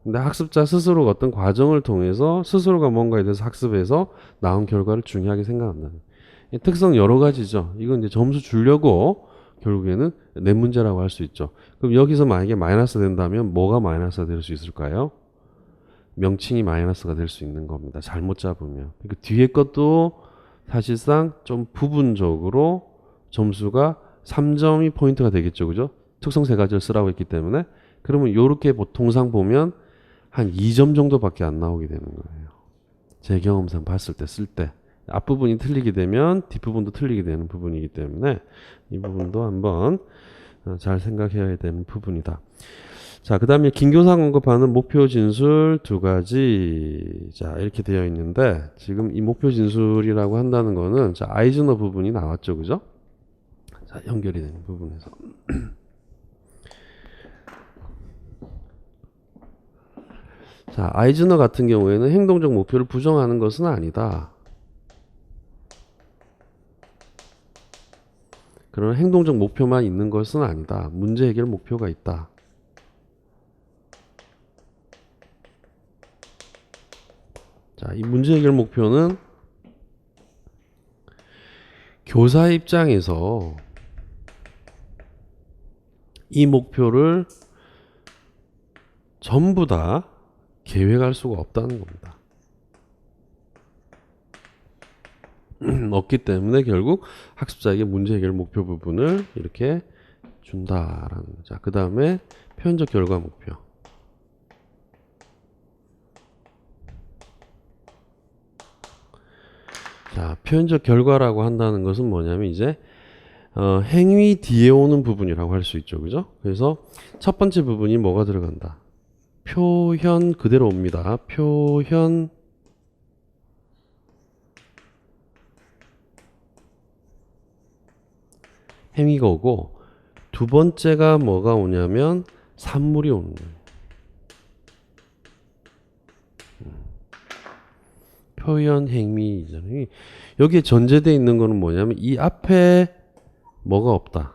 근데 학습자 스스로가 어떤 과정을 통해서 스스로가 뭔가에 대해서 학습해서 나온 결과를 중요하게 생각한다는 거예요. 이 특성 여러 가지죠. 이건 이제 점수 주려고 결국에는 낸 문제라고 할 수 있죠. 그럼 여기서 만약에 마이너스 된다면 뭐가 마이너스가 될 수 있을까요? 명칭이 마이너스가 될 수 있는 겁니다. 잘못 잡으면. 그 뒤에 것도 사실상 좀 부분적으로 점수가 3점이 포인트가 되겠죠. 그죠? 특성 세 가지를 쓰라고 했기 때문에. 그러면 요렇게 보통상 보면 한 2점 정도밖에 안 나오게 되는 거예요. 제 경험상 봤을 때, 쓸 때. 앞부분이 틀리게 되면 뒷부분도 틀리게 되는 부분이기 때문에 이 부분도 한번 잘 생각해야 되는 부분이다. 자, 그 다음에 김교사가 언급하는 목표 진술 두 가지. 자, 이렇게 되어 있는데, 지금 이 목표 진술이라고 한다는 거는, 자, 아이즈너 부분이 나왔죠. 그죠? 자, 연결이 되는 부분에서. 자, 아이즈너 같은 경우에는 행동적 목표를 부정하는 것은 아니다. 그런 행동적 목표만 있는 것은 아니다. 문제 해결 목표가 있다. 자, 이 문제 해결 목표는 교사 입장에서 이 목표를 전부 다 계획할 수가 없다는 겁니다. 없기 때문에 결국 학습자에게 문제 해결 목표 부분을 이렇게 준다라는 거죠. 자, 그 다음에 표현적 결과 목표. 자, 표현적 결과라고 한다는 것은 뭐냐면 이제 행위 뒤에 오는 부분이라고 할 수 있죠. 그죠? 그래서 첫 번째 부분이 뭐가 들어간다? 표현 그대로 옵니다. 표현 행위가 오고 두 번째가 뭐가 오냐면 산물이 오는 거예요. 표현 행위잖아요. 여기에 전제되어 있는 거는 뭐냐면 이 앞에 뭐가 없다.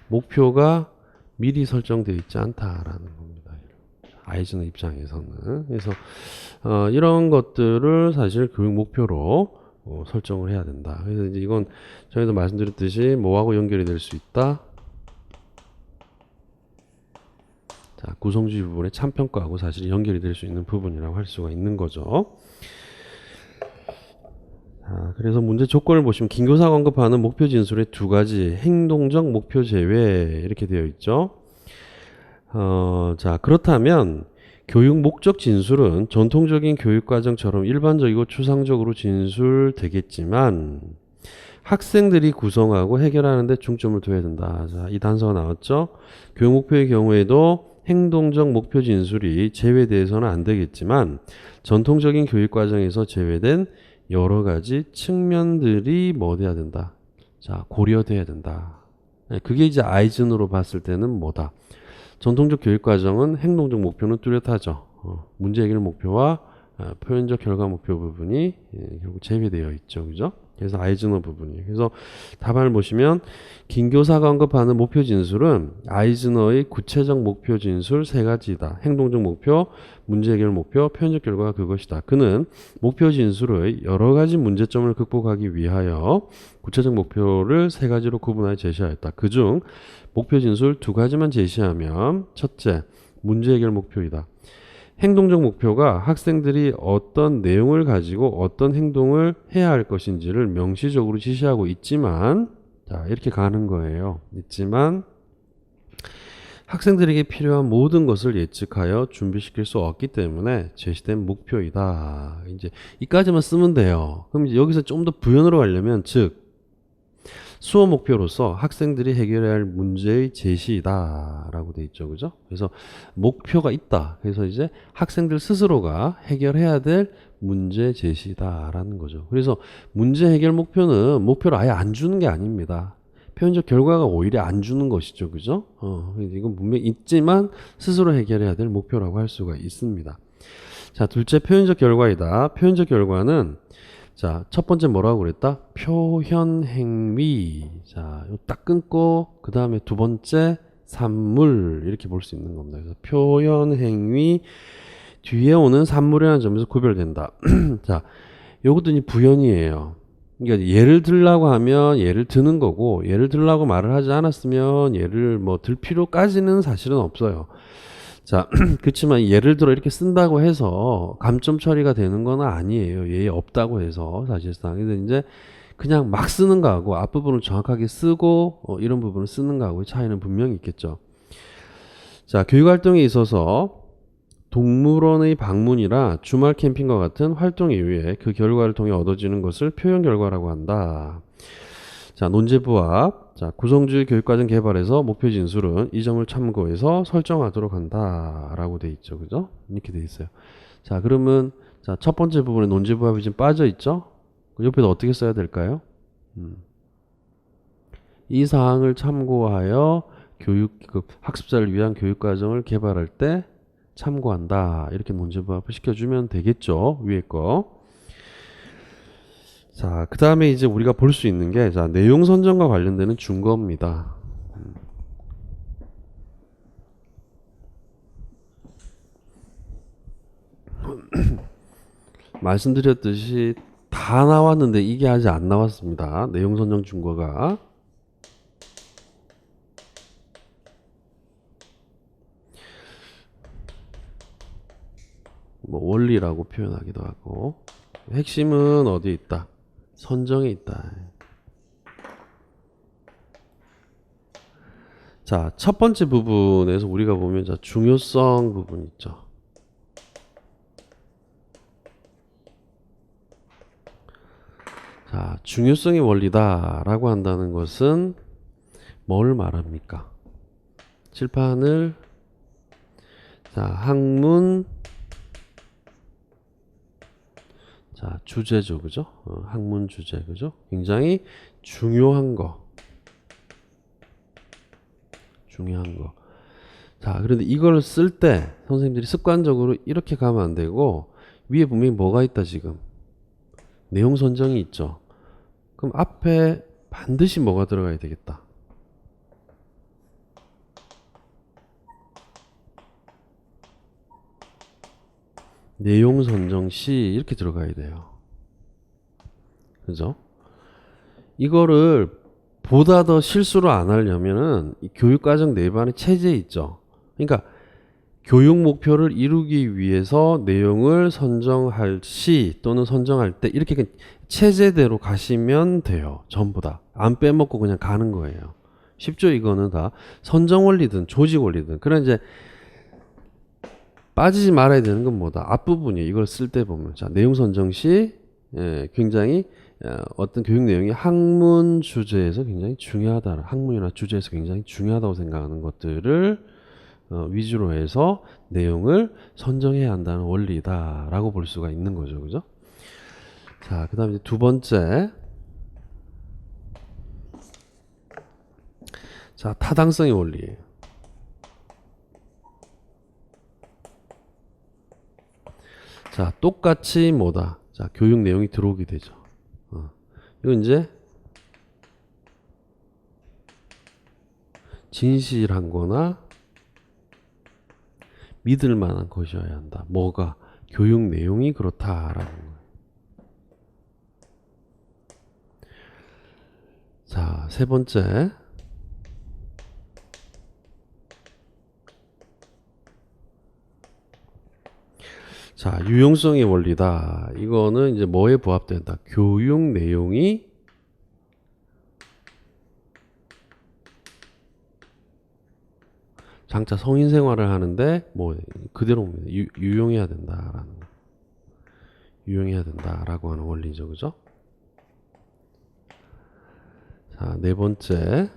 목표가 미리 설정되어 있지 않다라는 겁니다. 아이즈너 입장에서는. 그래서 이런 것들을 사실 교육 목표로 설정을 해야 된다. 그래서 이제 이건 저희도 말씀드렸듯이 뭐하고 연결이 될 수 있다. 자, 구성주의 부분의 참평가하고 사실 연결이 될 수 있는 부분이라고 할 수가 있는 거죠. 자, 그래서 문제 조건을 보시면 김교사가 언급하는 목표 진술의 두 가지 행동적 목표 제외 이렇게 되어 있죠. 자, 그렇다면 교육 목적 진술은 전통적인 교육 과정처럼 일반적이고 추상적으로 진술되겠지만 학생들이 구성하고 해결하는 데 중점을 둬야 된다. 자, 이 단서가 나왔죠. 교육 목표의 경우에도 행동적 목표 진술이 제외돼서는 안 되겠지만 전통적인 교육 과정에서 제외된 여러 가지 측면들이 뭐 돼야 된다. 자, 고려돼야 된다. 그게 이제 아이즌으로 봤을 때는 뭐다. 전통적 교육 과정은 행동적 목표는 뚜렷하죠. 문제 해결 목표와 표현적 결과 목표 부분이 결국 제외되어 있죠. 그죠? 그래서 아이즈너 부분이에요. 그래서 답안을 보시면 김교사가 언급하는 목표 진술은 아이즈너의 구체적 목표 진술 세 가지다. 행동적 목표, 문제 해결 목표, 표현적 결과가 그것이다. 그는 목표 진술의 여러 가지 문제점을 극복하기 위하여 구체적 목표를 세 가지로 구분하여 제시하였다. 그중 목표 진술 두 가지만 제시하면 첫째, 문제 해결 목표이다. 행동적 목표가 학생들이 어떤 내용을 가지고 어떤 행동을 해야 할 것인지를 명시적으로 지시하고 있지만, 자, 이렇게 가는 거예요. 있지만, 학생들에게 필요한 모든 것을 예측하여 준비시킬 수 없기 때문에 제시된 목표이다. 이제 이까지만 쓰면 돼요. 그럼 이제 여기서 좀 더 부연으로 가려면, 즉, 수업 목표로서 학생들이 해결해야 할 문제의 제시이다 라고 돼 있죠. 그죠? 그래서 목표가 있다. 그래서 이제 학생들 스스로가 해결해야 될 문제 제시다 라는 거죠. 그래서 문제 해결 목표는 목표를 아예 안 주는 게 아닙니다. 표현적 결과가 오히려 안 주는 것이죠. 그죠? 이건 분명히 있지만 스스로 해결해야 될 목표라고 할 수가 있습니다. 자, 둘째 표현적 결과이다. 표현적 결과는 자, 첫 번째 뭐라고 그랬다? 표현 행위. 자, 딱 끊고 그 다음에 두 번째 산물 이렇게 볼 수 있는 겁니다. 그래서 표현 행위 뒤에 오는 산물이라는 점에서 구별된다. 자, 요것도 이제 부연이에요. 그러니까 예를 들라고 하면 예를 드는 거고, 예를 들라고 말을 하지 않았으면 예를 뭐 들 필요까지는 사실은 없어요. 자, 그렇지만 예를 들어 이렇게 쓴다고 해서 감점 처리가 되는 건 아니에요. 예, 없다고 해서 사실상. 그래서 이제 그냥 막 쓰는 거하고 앞부분을 정확하게 쓰고 이런 부분을 쓰는 거하고의 차이는 분명히 있겠죠. 자, 교육활동에 있어서 동물원의 방문이라 주말 캠핑과 같은 활동 이후에 그 결과를 통해 얻어지는 것을 표현 결과라고 한다. 자, 논제부합. 자, 구성주의 교육과정 개발에서 목표 진술은 이 점을 참고해서 설정하도록 한다. 라고 돼 있죠. 그죠? 이렇게 돼 있어요. 자, 그러면 자, 첫 번째 부분에 논제부합이 지금 빠져 있죠? 그 옆에다 어떻게 써야 될까요? 이 사항을 참고하여 학습자를 위한 교육과정을 개발할 때 참고한다. 이렇게 논제부합을 시켜주면 되겠죠. 위에 거. 자, 그 다음에 이제 우리가 볼 수 있는 게, 자, 내용 선정과 관련되는 준거입니다. 말씀드렸듯이 다 나왔는데 이게 아직 안 나왔습니다. 내용 선정 준거가. 뭐 원리라고 표현하기도 하고, 핵심은 어디에 있다? 선정에 있다. 자, 첫 번째 부분에서 우리가 보면 자, 중요성 부분 있죠. 자, 중요성의 원리다라고 한다는 것은 뭘 말합니까? 칠판을 자, 학문 자, 주제죠. 그죠? 학문 주제. 그죠? 굉장히 중요한 거. 중요한 거. 자, 그런데 이걸 쓸 때 선생님들이 습관적으로 이렇게 가면 안 되고 위에 분명히 뭐가 있다 지금. 내용 선정이 있죠. 그럼 앞에 반드시 뭐가 들어가야 되겠다. 내용 선정 시 이렇게 들어가야 돼요. 그죠? 이거를 보다 더 실수를 안 하려면은 이 교육과정 내반의 체제 있죠. 그러니까 교육 목표를 이루기 위해서 내용을 선정할 시 또는 선정할 때 이렇게 체제대로 가시면 돼요. 전부 다. 안 빼먹고 그냥 가는 거예요. 쉽죠? 이거는 다 선정 원리든 조직 원리든. 그런 이제 빠지지 말아야 되는 건 뭐다? 앞부분이에요. 이걸 쓸 때 보면. 자, 내용 선정 시 굉장히 어떤 교육 내용이 학문 주제에서 굉장히 중요하다. 학문이나 주제에서 굉장히 중요하다고 생각하는 것들을 위주로 해서 내용을 선정해야 한다는 원리다라고 볼 수가 있는 거죠. 그죠? 자, 그 다음에 두 번째. 자, 타당성의 원리예요. 자, 똑같이 뭐다? 자, 교육 내용이 들어오게 되죠. 이건 이제 진실한 거나 믿을 만한 것이어야 한다. 뭐가? 교육 내용이 그렇다라는 거예요. 자, 세 번째. 자, 유용성의 원리다. 이거는 이제 뭐에 부합된다? 교육 내용이 장차 성인 생활을 하는데 뭐 그대로 유용해야 된다라는 거. 유용해야 된다라고 하는 원리죠. 그죠? 자, 네 번째.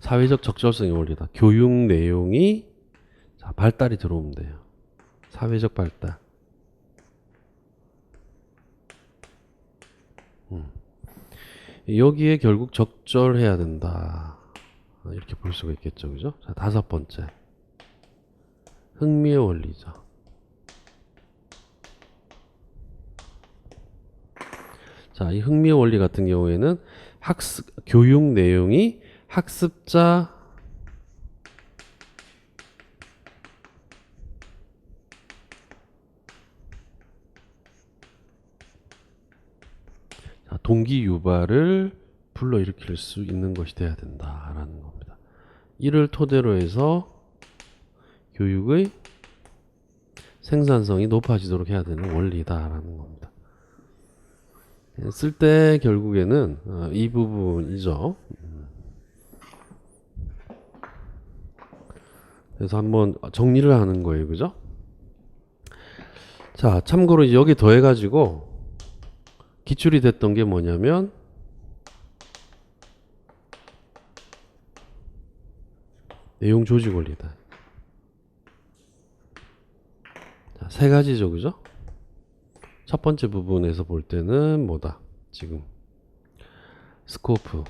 사회적 적절성의 원리다. 교육 내용이 자, 발달이 들어오면 돼요. 사회적 발달. 여기에 결국 적절해야 된다. 이렇게 볼 수가 있겠죠. 그죠? 자, 다섯 번째. 흥미의 원리죠. 자, 이 흥미의 원리 같은 경우에는 교육 내용이 학습자 동기 유발을 불러일으킬 수 있는 것이 돼야 된다라는 겁니다. 이를 토대로 해서 교육의 생산성이 높아지도록 해야 되는 원리다라는 겁니다. 쓸 때 결국에는 이 부분이죠. 그래서 한번 정리를 하는 거예요. 그죠? 자, 참고로 이제 여기 더해가지고 기출이 됐던 게 뭐냐면 내용 조직 원리다. 자, 세 가지죠. 그죠? 첫 번째 부분에서 볼 때는 뭐다? 지금 스코프.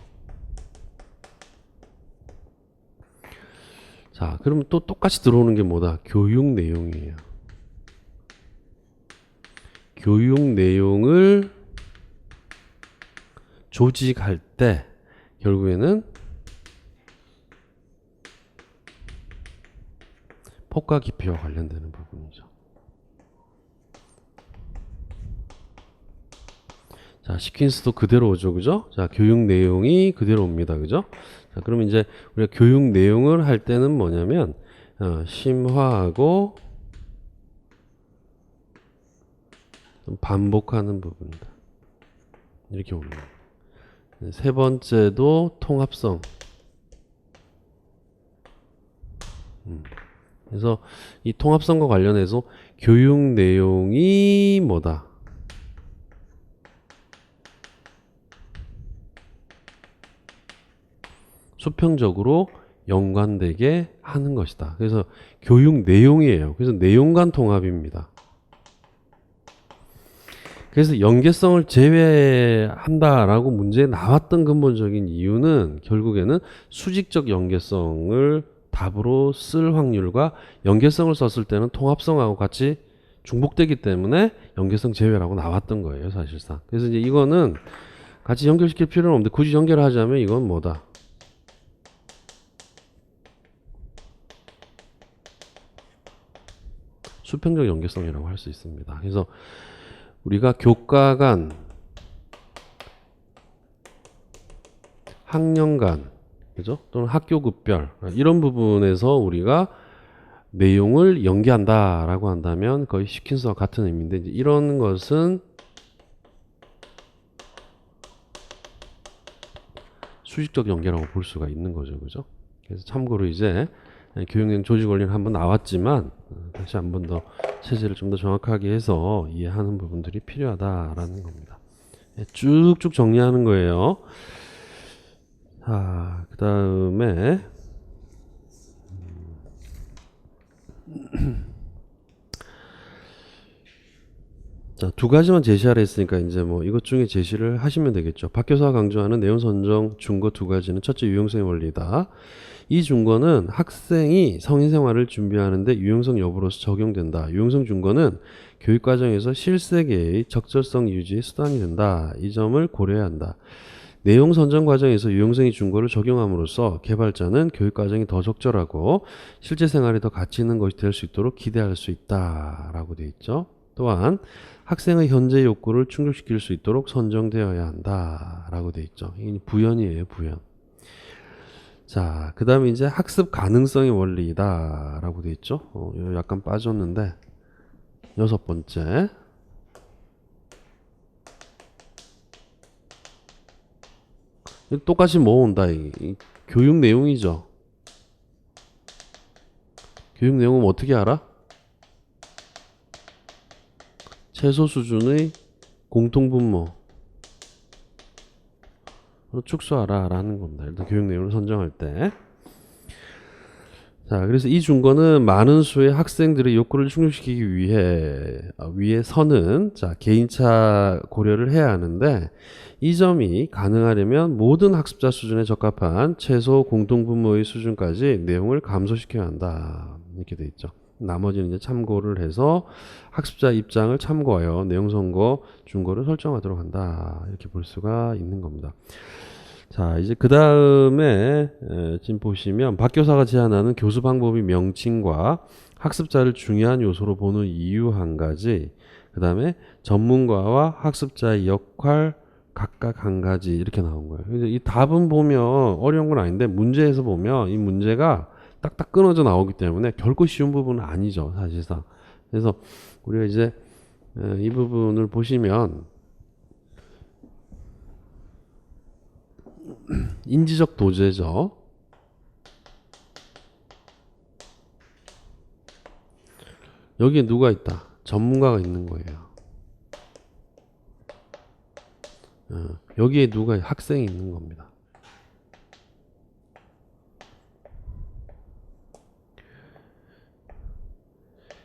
자, 그러면 또 똑같이 들어오는 게 뭐다? 교육 내용이에요. 교육 내용을 조직할 때 결국에는 폭과 깊이와 관련되는 부분이죠. 자, 시퀀스도 그대로 오죠. 그죠? 자, 교육 내용이 그대로 옵니다. 그죠? 자, 그러면 이제 우리가 교육 내용을 할 때는 뭐냐면 심화하고 좀 반복하는 부분이다. 이렇게 옵니다. 세 번째도 통합성. 그래서 이 통합성과 관련해서 교육 내용이 뭐다? 수평적으로 연관되게 하는 것이다. 그래서 교육 내용이에요. 그래서 내용 간 통합입니다. 그래서 연계성을 제외한다라고 문제에 나왔던 근본적인 이유는 결국에는 수직적 연계성을 답으로 쓸 확률과 연계성을 썼을 때는 통합성하고 같이 중복되기 때문에 연계성 제외라고 나왔던 거예요, 사실상. 그래서 이제 이거는 같이 연결시킬 필요는 없는데 굳이 연결하자면 이건 뭐다? 수평적 연계성이라고 할 수 있습니다. 그래서 우리가 교과 간, 학년 간, 그죠? 또는 학교급별 이런 부분에서 우리가 내용을 연계한다라고 한다면 거의 시킨스와 같은 의미인데 이제 이런 것은 수직적 연계라고 볼 수가 있는 거죠, 그죠? 그래서 참고로 이제 교육내용 조직 원리는 한번 나왔지만 다시 한번 더 체제를 좀 더 정확하게 해서 이해하는 부분들이 필요하다라는 겁니다. 쭉쭉 정리하는 거예요. 자, 그 다음에 자, 두 가지만 제시하라 했으니까 이제 뭐 이것 중에 제시를 하시면 되겠죠. 박 교사가 강조하는 내용 선정 준거 두 가지는 첫째 유용성의 원리다. 이 준거는 학생이 성인 생활을 준비하는데 유용성 여부로서 적용된다. 유용성 준거는 교육 과정에서 실세계의 적절성 유지의 수단이 된다. 이 점을 고려해야 한다. 내용 선정 과정에서 유용성의 준거를 적용함으로써 개발자는 교육 과정이 더 적절하고 실제 생활에 더 가치 있는 것이 될 수 있도록 기대할 수 있다라고 되어 있죠. 또한 학생의 현재 욕구를 충족시킬 수 있도록 선정되어야 한다라고 되어 있죠. 이게 부연이에요, 부연. 자, 그 다음에 이제 학습 가능성의 원리다 라고 되어 있죠. 이거 약간 빠졌는데 여섯 번째, 똑같이 모은다. 이 교육 내용이죠. 교육 내용은 어떻게 알아? 최소 수준의 공통분모 축소하라 라는 겁니다. 일단 교육 내용을 선정할 때. 자, 그래서 이 준거는 많은 수의 학생들의 욕구를 충족시키기 위해서는 자, 개인차 고려를 해야 하는데 이 점이 가능하려면 모든 학습자 수준에 적합한 최소 공통분모의 수준까지 내용을 감소시켜야 한다. 이렇게 돼 있죠. 나머지는 이제 참고를 해서 학습자 입장을 참고하여 내용 선거, 준거를 설정하도록 한다. 이렇게 볼 수가 있는 겁니다. 자, 이제 그 다음에 지금 보시면 박 교사가 제안하는 교수 방법의 명칭과 학습자를 중요한 요소로 보는 이유 한 가지, 그 다음에 전문가와 학습자의 역할 각각 한 가지 이렇게 나온 거예요. 그래서 이 답은 보면 어려운 건 아닌데 문제에서 보면 이 문제가 딱딱 끊어져 나오기 때문에 결코 쉬운 부분은 아니죠, 사실상. 그래서 우리가 이제 이 부분을 보시면 인지적 도제죠. 여기에 누가 있다? 전문가가 있는 거예요. 여기에 누가 학생이 있는 겁니다.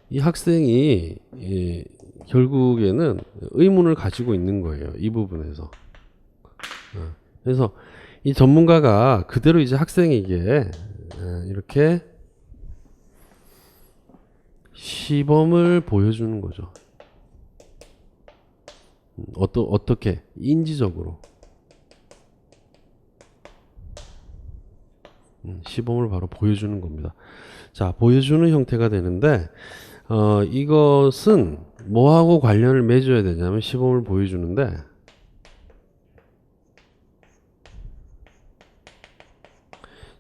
이 학생이 결국에는 의문을 가지고 있는 거예요. 이 부분에서. 그래서 이 전문가가 그대로 이제 학생에게 이렇게 시범을 보여주는 거죠. 어떻게? 인지적으로. 시범을 바로 보여주는 겁니다. 자, 보여주는 형태가 되는데, 이것은 뭐하고 관련을 맺어야 되냐면 시범을 보여주는데,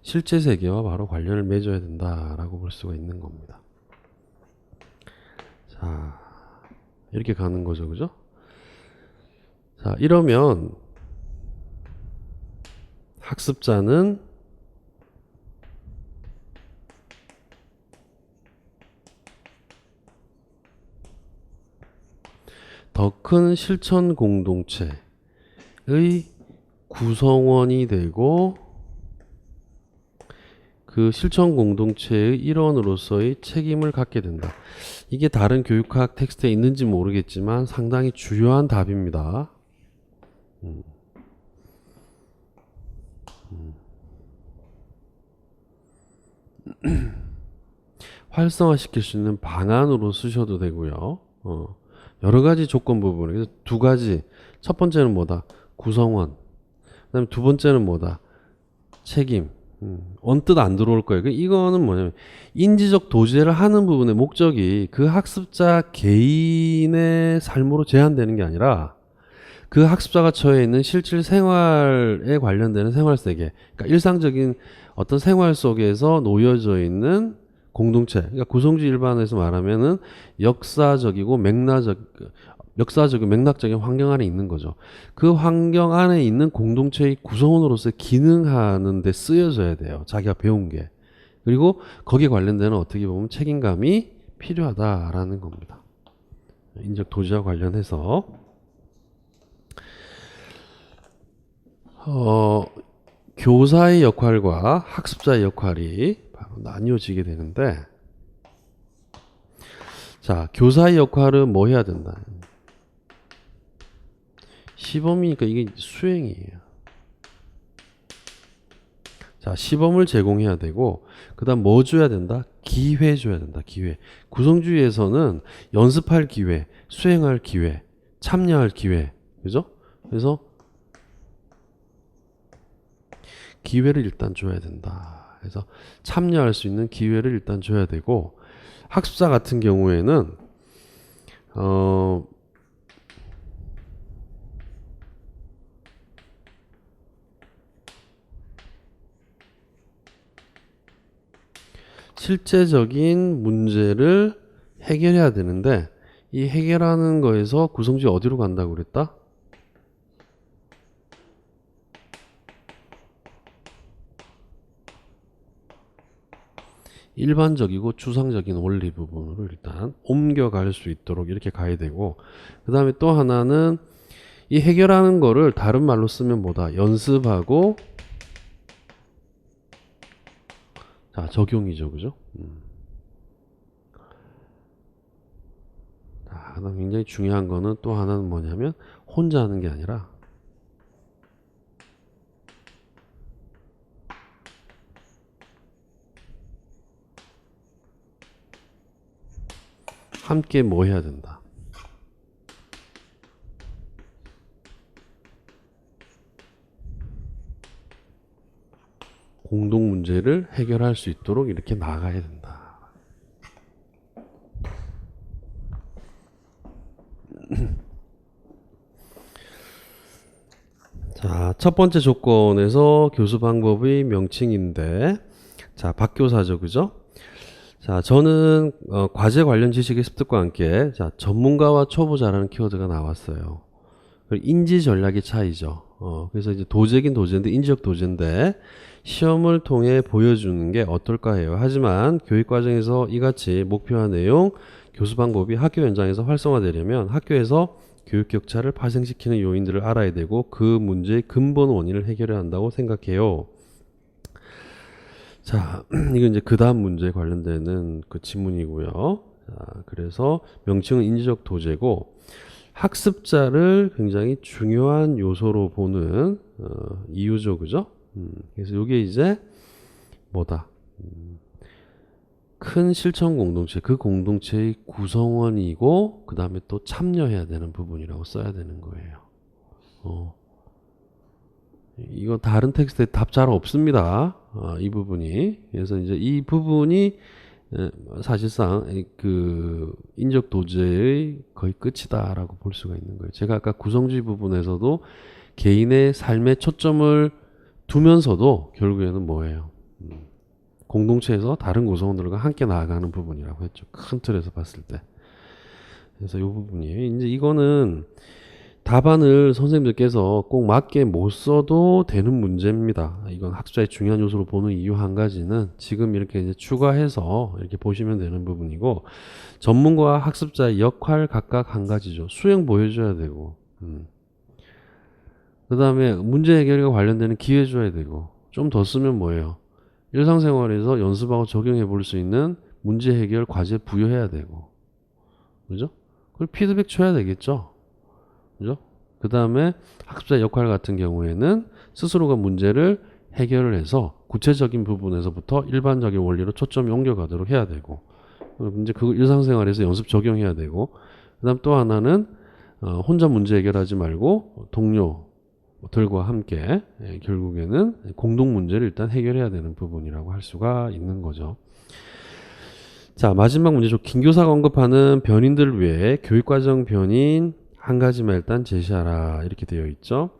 실제 세계와 바로 관련을 맺어야 된다라고 볼 수가 있는 겁니다. 자, 이렇게 가는 거죠, 그죠? 자, 이러면 학습자는 더 큰 실천 공동체의 구성원이 되고 그 실천 공동체의 일원으로서의 책임을 갖게 된다. 이게 다른 교육학 텍스트에 있는지 모르겠지만 상당히 주요한 답입니다. 활성화시킬 수 있는 방안으로 쓰셔도 되고요. 여러 가지 조건 부분. 그래서 두 가지. 첫 번째는 뭐다? 구성원. 그다음에 두 번째는 뭐다? 책임. 언뜻 안 들어올 거예요. 이거는 뭐냐면 인지적 도제를 하는 부분의 목적이 그 학습자 개인의 삶으로 제한되는 게 아니라 그 학습자가 처해 있는 실질 생활에 관련되는 생활 세계, 그러니까 일상적인 어떤 생활 속에서 놓여져 있는 공동체, 그러니까 구성주의 일반에서 말하면은 역사적이고 맥락적인 환경 안에 있는 거죠. 그 환경 안에 있는 공동체의 구성원으로서 기능하는 데 쓰여져야 돼요. 자기가 배운 게. 그리고 거기에 관련되는 어떻게 보면 책임감이 필요하다라는 겁니다. 인적 도지와 관련해서 교사의 역할과 학습자의 역할이 바로 나뉘어지게 되는데, 자, 교사의 역할은 뭐 해야 된다? 시범이니까 이게 수행이에요. 자, 시범을 제공해야 되고, 그 다음 뭐 줘야 된다? 기회 줘야 된다, 기회. 구성주의에서는 연습할 기회, 수행할 기회, 참여할 기회. 그죠? 그래서 기회를 일단 줘야 된다. 그래서 참여할 수 있는 기회를 일단 줘야 되고, 학습자 같은 경우에는 실제적인 문제를 해결해야 되는데, 이 해결하는 거에서 구성주의 어디로 간다고 그랬다? 일반적이고 추상적인 원리 부분으로 일단 옮겨갈 수 있도록 이렇게 가야 되고, 그 다음에 또 하나는 이 해결하는 거를 다른 말로 쓰면 뭐다? 연습하고, 자, 적용이죠, 그죠? 자, 그다음 굉장히 중요한 거는 또 하나는 뭐냐면 혼자 하는 게 아니라 함께 뭐 해야 된다? 공동 문제를 해결할 수 있도록 이렇게 나아가야 된다. 자, 첫 번째 조건에서 교수 방법의 명칭인데, 자, 박교사죠, 그죠? 자, 저는 과제 관련 지식의 습득과 함께 자, 전문가와 초보자라는 키워드가 나왔어요. 그리고 인지 전략의 차이죠. 그래서 이제 도제긴 도제인데 인지적 도제인데 시험을 통해 보여주는 게 어떨까 해요. 하지만 교육 과정에서 이같이 목표와 내용, 교수 방법이 학교 현장에서 활성화되려면 학교에서 교육 격차를 발생시키는 요인들을 알아야 되고 그 문제의 근본 원인을 해결해야 한다고 생각해요. 자, 이건 이제 그 다음 문제에 관련되는 그 지문이고요. 자, 그래서 명칭은 인지적 도제고 학습자를 굉장히 중요한 요소로 보는 이유죠, 그죠? 그래서 이게 이제 뭐다? 큰 실천 공동체, 그 공동체의 구성원이고 그 다음에 또 참여해야 되는 부분이라고 써야 되는 거예요. 이거 다른 텍스트에 답 잘 없습니다. 이 부분이. 그래서 이제 이 부분이 사실상 그 인적 도제의 거의 끝이다라고 볼 수가 있는 거예요. 제가 아까 구성주의 부분에서도 개인의 삶에 초점을 두면서도 결국에는 뭐예요? 공동체에서 다른 구성원들과 함께 나아가는 부분이라고 했죠. 큰 틀에서 봤을 때. 그래서 이 부분이에요. 이제 이거는 답안을 선생님들께서 꼭 맞게 못 써도 되는 문제입니다. 이건 학습자의 중요한 요소로 보는 이유 한 가지는 지금 이렇게 이제 추가해서 이렇게 보시면 되는 부분이고 전문가와 학습자의 역할 각각 한 가지죠. 수행 보여줘야 되고 그 다음에 문제 해결과 관련되는 기회 줘야 되고 좀 더 쓰면 뭐예요? 일상생활에서 연습하고 적용해 볼 수 있는 문제 해결 과제 부여해야 되고 그죠? 그리고 피드백 줘야 되겠죠? 그죠? 그 다음에 학습자 역할 같은 경우에는 스스로가 문제를 해결을 해서 구체적인 부분에서부터 일반적인 원리로 초점이 옮겨가도록 해야 되고 이제 그 일상생활에서 연습 적용해야 되고 그 다음 또 하나는 혼자 문제 해결하지 말고 동료들과 함께 결국에는 공동 문제를 일단 해결해야 되는 부분이라고 할 수가 있는 거죠. 자, 마지막 문제죠. 김 교사가 언급하는 변인들을 위해 교육과정 변인 한 가지만 일단 제시하라 이렇게 되어 있죠.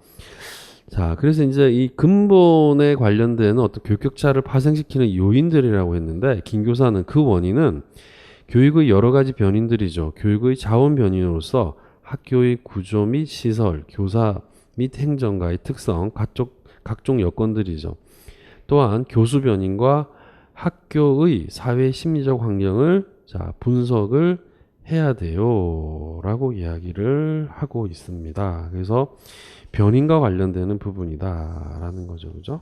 자, 그래서 이제 이 근본에 관련된 어떤 교육 격차를 발생시키는 요인들이라고 했는데 김 교사는 그 원인은 교육의 여러 가지 변인들이죠. 교육의 자원 변인으로서 학교의 구조 및 시설, 교사 및 행정가의 특성, 각종 여건들이죠. 또한 교수 변인과 학교의 사회 심리적 환경을 자, 분석을 해야 돼요 라고 이야기를 하고 있습니다. 그래서 변인과 관련되는 부분이다 라는 거죠. 그죠?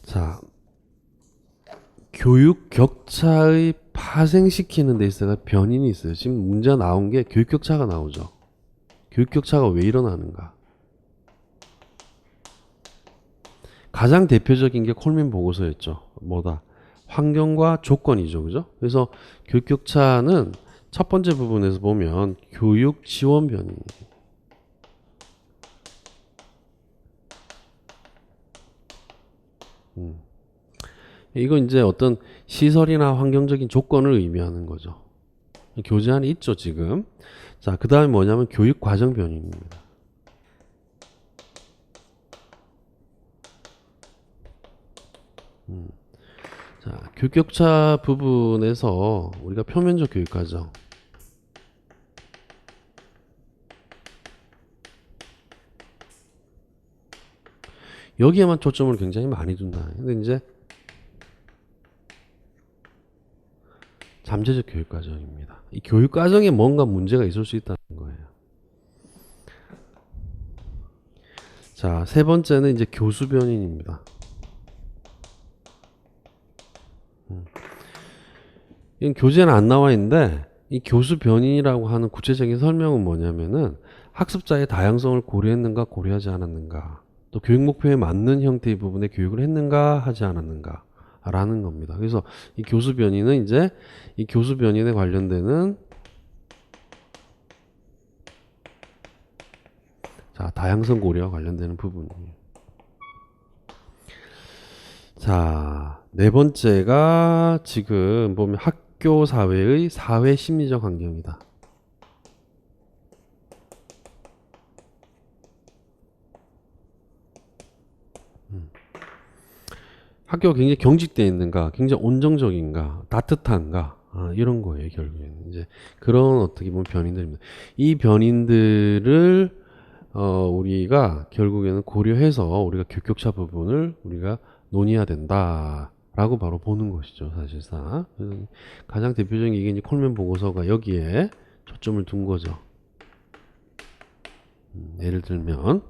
자, 교육 격차의 파생시키는 데 있어서 변인이 있어요. 지금 문제가 나온 게 교육 격차가 나오죠. 교육 격차가 왜 일어나는가? 가장 대표적인 게 콜민 보고서였죠. 뭐다? 환경과 조건이죠. 그죠? 그래서 교육 격차는 첫 번째 부분에서 보면 교육 지원 변이에요. 이건 이제 어떤 시설이나 환경적인 조건을 의미하는 거죠. 교제안이 있죠, 지금. 자, 그 다음에 뭐냐면 교육 과정 변이입니다. 자, 교육 격차 부분에서 우리가 표면적 교육 과정. 여기에만 초점을 굉장히 많이 둔다. 근데 이제 잠재적 교육 과정입니다. 이 교육 과정에 뭔가 문제가 있을 수 있다는 거예요. 자, 세 번째는 이제 교수 변인입니다. 이건 교재는 안 나와 있는데 이 교수 변인이라고 하는 구체적인 설명은 뭐냐면은 학습자의 다양성을 고려했는가 고려하지 않았는가 또 교육 목표에 맞는 형태의 부분에 교육을 했는가 하지 않았는가 라는 겁니다. 그래서 이 교수 변인은 이제 이 교수 변인에 관련되는 자, 다양성 고려와 관련되는 부분이에요. 자, 네 번째가 지금 보면 학교 사회의 사회 심리적 환경이다. 학교가 굉장히 경직되어 있는가, 굉장히 온정적인가, 따뜻한가, 이런 거예요, 결국에는. 이제 그런 어떻게 보면 변인들입니다. 이 변인들을, 우리가 결국에는 고려해서 우리가 교격차 부분을 우리가 논의해야 된다라고 바로 보는 것이죠, 사실상. 가장 대표적인 게 이제 콜맨 보고서가 여기에 초점을 둔 거죠. 예를 들면,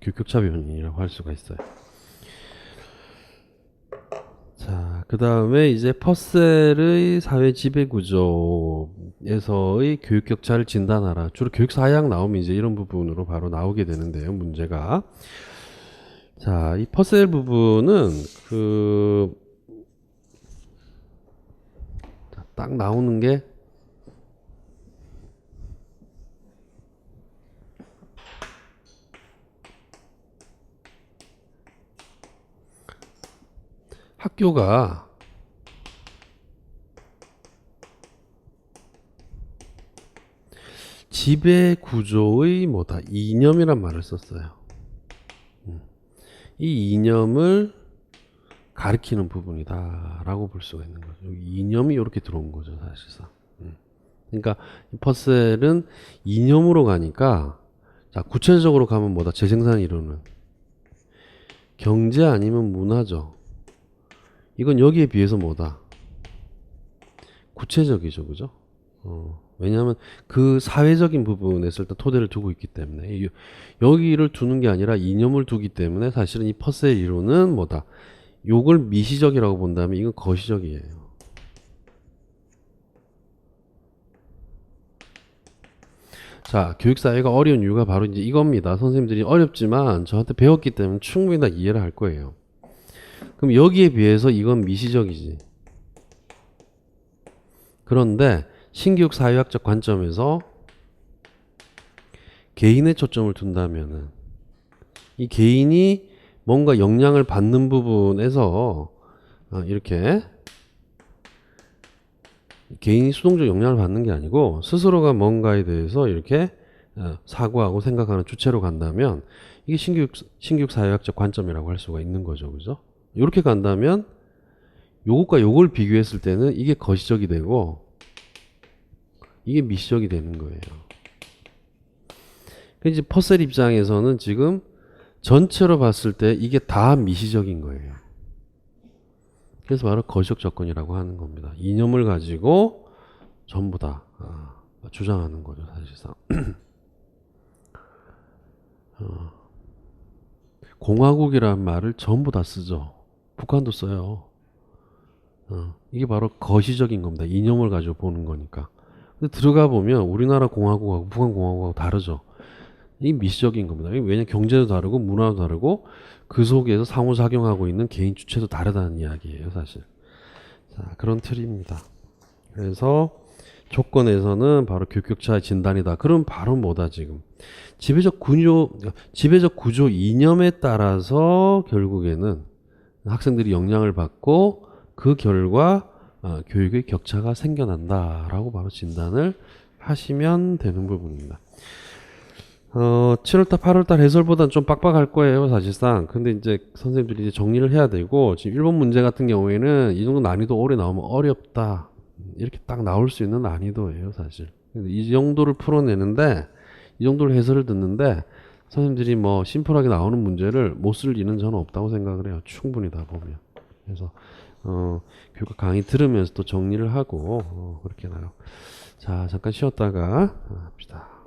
교격차 변인이라고 할 수가 있어요. 자, 그 다음에 이제 퍼셀의 사회 지배 구조에서의 교육 격차를 진단하라. 주로 교육 사양 나오면 이제 이런 부분으로 바로 나오게 되는데요, 문제가. 자, 이 퍼셀 부분은 딱 나오는 게 학교가 지배 구조의 뭐다 이념이란 말을 썼어요. 이 이념을 가리키는 부분이다라고 볼 수가 있는 거죠. 여기 이념이 이렇게 들어온 거죠, 사실상. 그러니까 이 퍼셀은 이념으로 가니까 자 구체적으로 가면 뭐다 재생산 이론은 경제 아니면 문화죠. 이건 여기에 비해서 뭐다 구체적이죠, 그죠? 왜냐하면 그 사회적인 부분에서 일단 토대를 두고 있기 때문에 여기를 두는 게 아니라 이념을 두기 때문에 사실은 이 퍼셀 이론은 뭐다 요걸 미시적이라고 본다면 이건 거시적이에요. 자, 교육사회가 어려운 이유가 바로 이제 이겁니다. 선생님들이 어렵지만 저한테 배웠기 때문에 충분히 다 이해를 할 거예요. 그럼 여기에 비해서 이건 미시적이지. 그런데 신교육 사회학적 관점에서 개인의 초점을 둔다면은 이 개인이 뭔가 영향을 받는 부분에서 이렇게 개인이 수동적 영향을 받는 게 아니고 스스로가 뭔가에 대해서 이렇게 사고하고 생각하는 주체로 간다면 이게 신교육 사회학적 관점이라고 할 수가 있는 거죠, 그죠? 이렇게 간다면 요것과 요걸 비교했을 때는 이게 거시적이 되고 이게 미시적이 되는 거예요. 이제 퍼셀 입장에서는 지금 전체로 봤을 때 이게 다 미시적인 거예요. 그래서 바로 거시적 접근이라고 하는 겁니다. 이념을 가지고 전부 다 주장하는 거죠, 사실상. 공화국이라는 말을 전부 다 쓰죠. 북한도 써요. 이게 바로 거시적인 겁니다. 이념을 가지고 보는 거니까. 근데 들어가 보면 우리나라 공화국하고 북한 공화국하고 다르죠. 이 미시적인 겁니다. 왜냐하면 경제도 다르고 문화도 다르고 그 속에서 상호작용하고 있는 개인 주체도 다르다는 이야기예요, 사실. 자, 그런 틀입니다. 그래서 조건에서는 바로 교격차 진단이다. 그럼 바로 뭐다 지금? 지배적 구조 이념에 따라서 결국에는 학생들이 영향을 받고 그 결과 교육의 격차가 생겨난다라고 바로 진단을 하시면 되는 부분입니다. 7월달, 8월달 해설보다는 좀 빡빡할 거예요, 사실상. 근데 이제 선생님들이 이제 정리를 해야 되고, 지금 1번 문제 같은 경우에는 이 정도 난이도 오래 나오면 어렵다. 이렇게 딱 나올 수 있는 난이도예요, 사실. 근데 이 정도를 풀어내는데, 이 정도를 해설을 듣는데, 선생님들이 뭐 심플하게 나오는 문제를 못 쓸 리는 저는 없다고 생각을 해요. 충분히 다 보면. 그래서, 교과 강의 들으면서 또 정리를 하고, 그렇게 나요. 자, 잠깐 쉬었다가 합시다.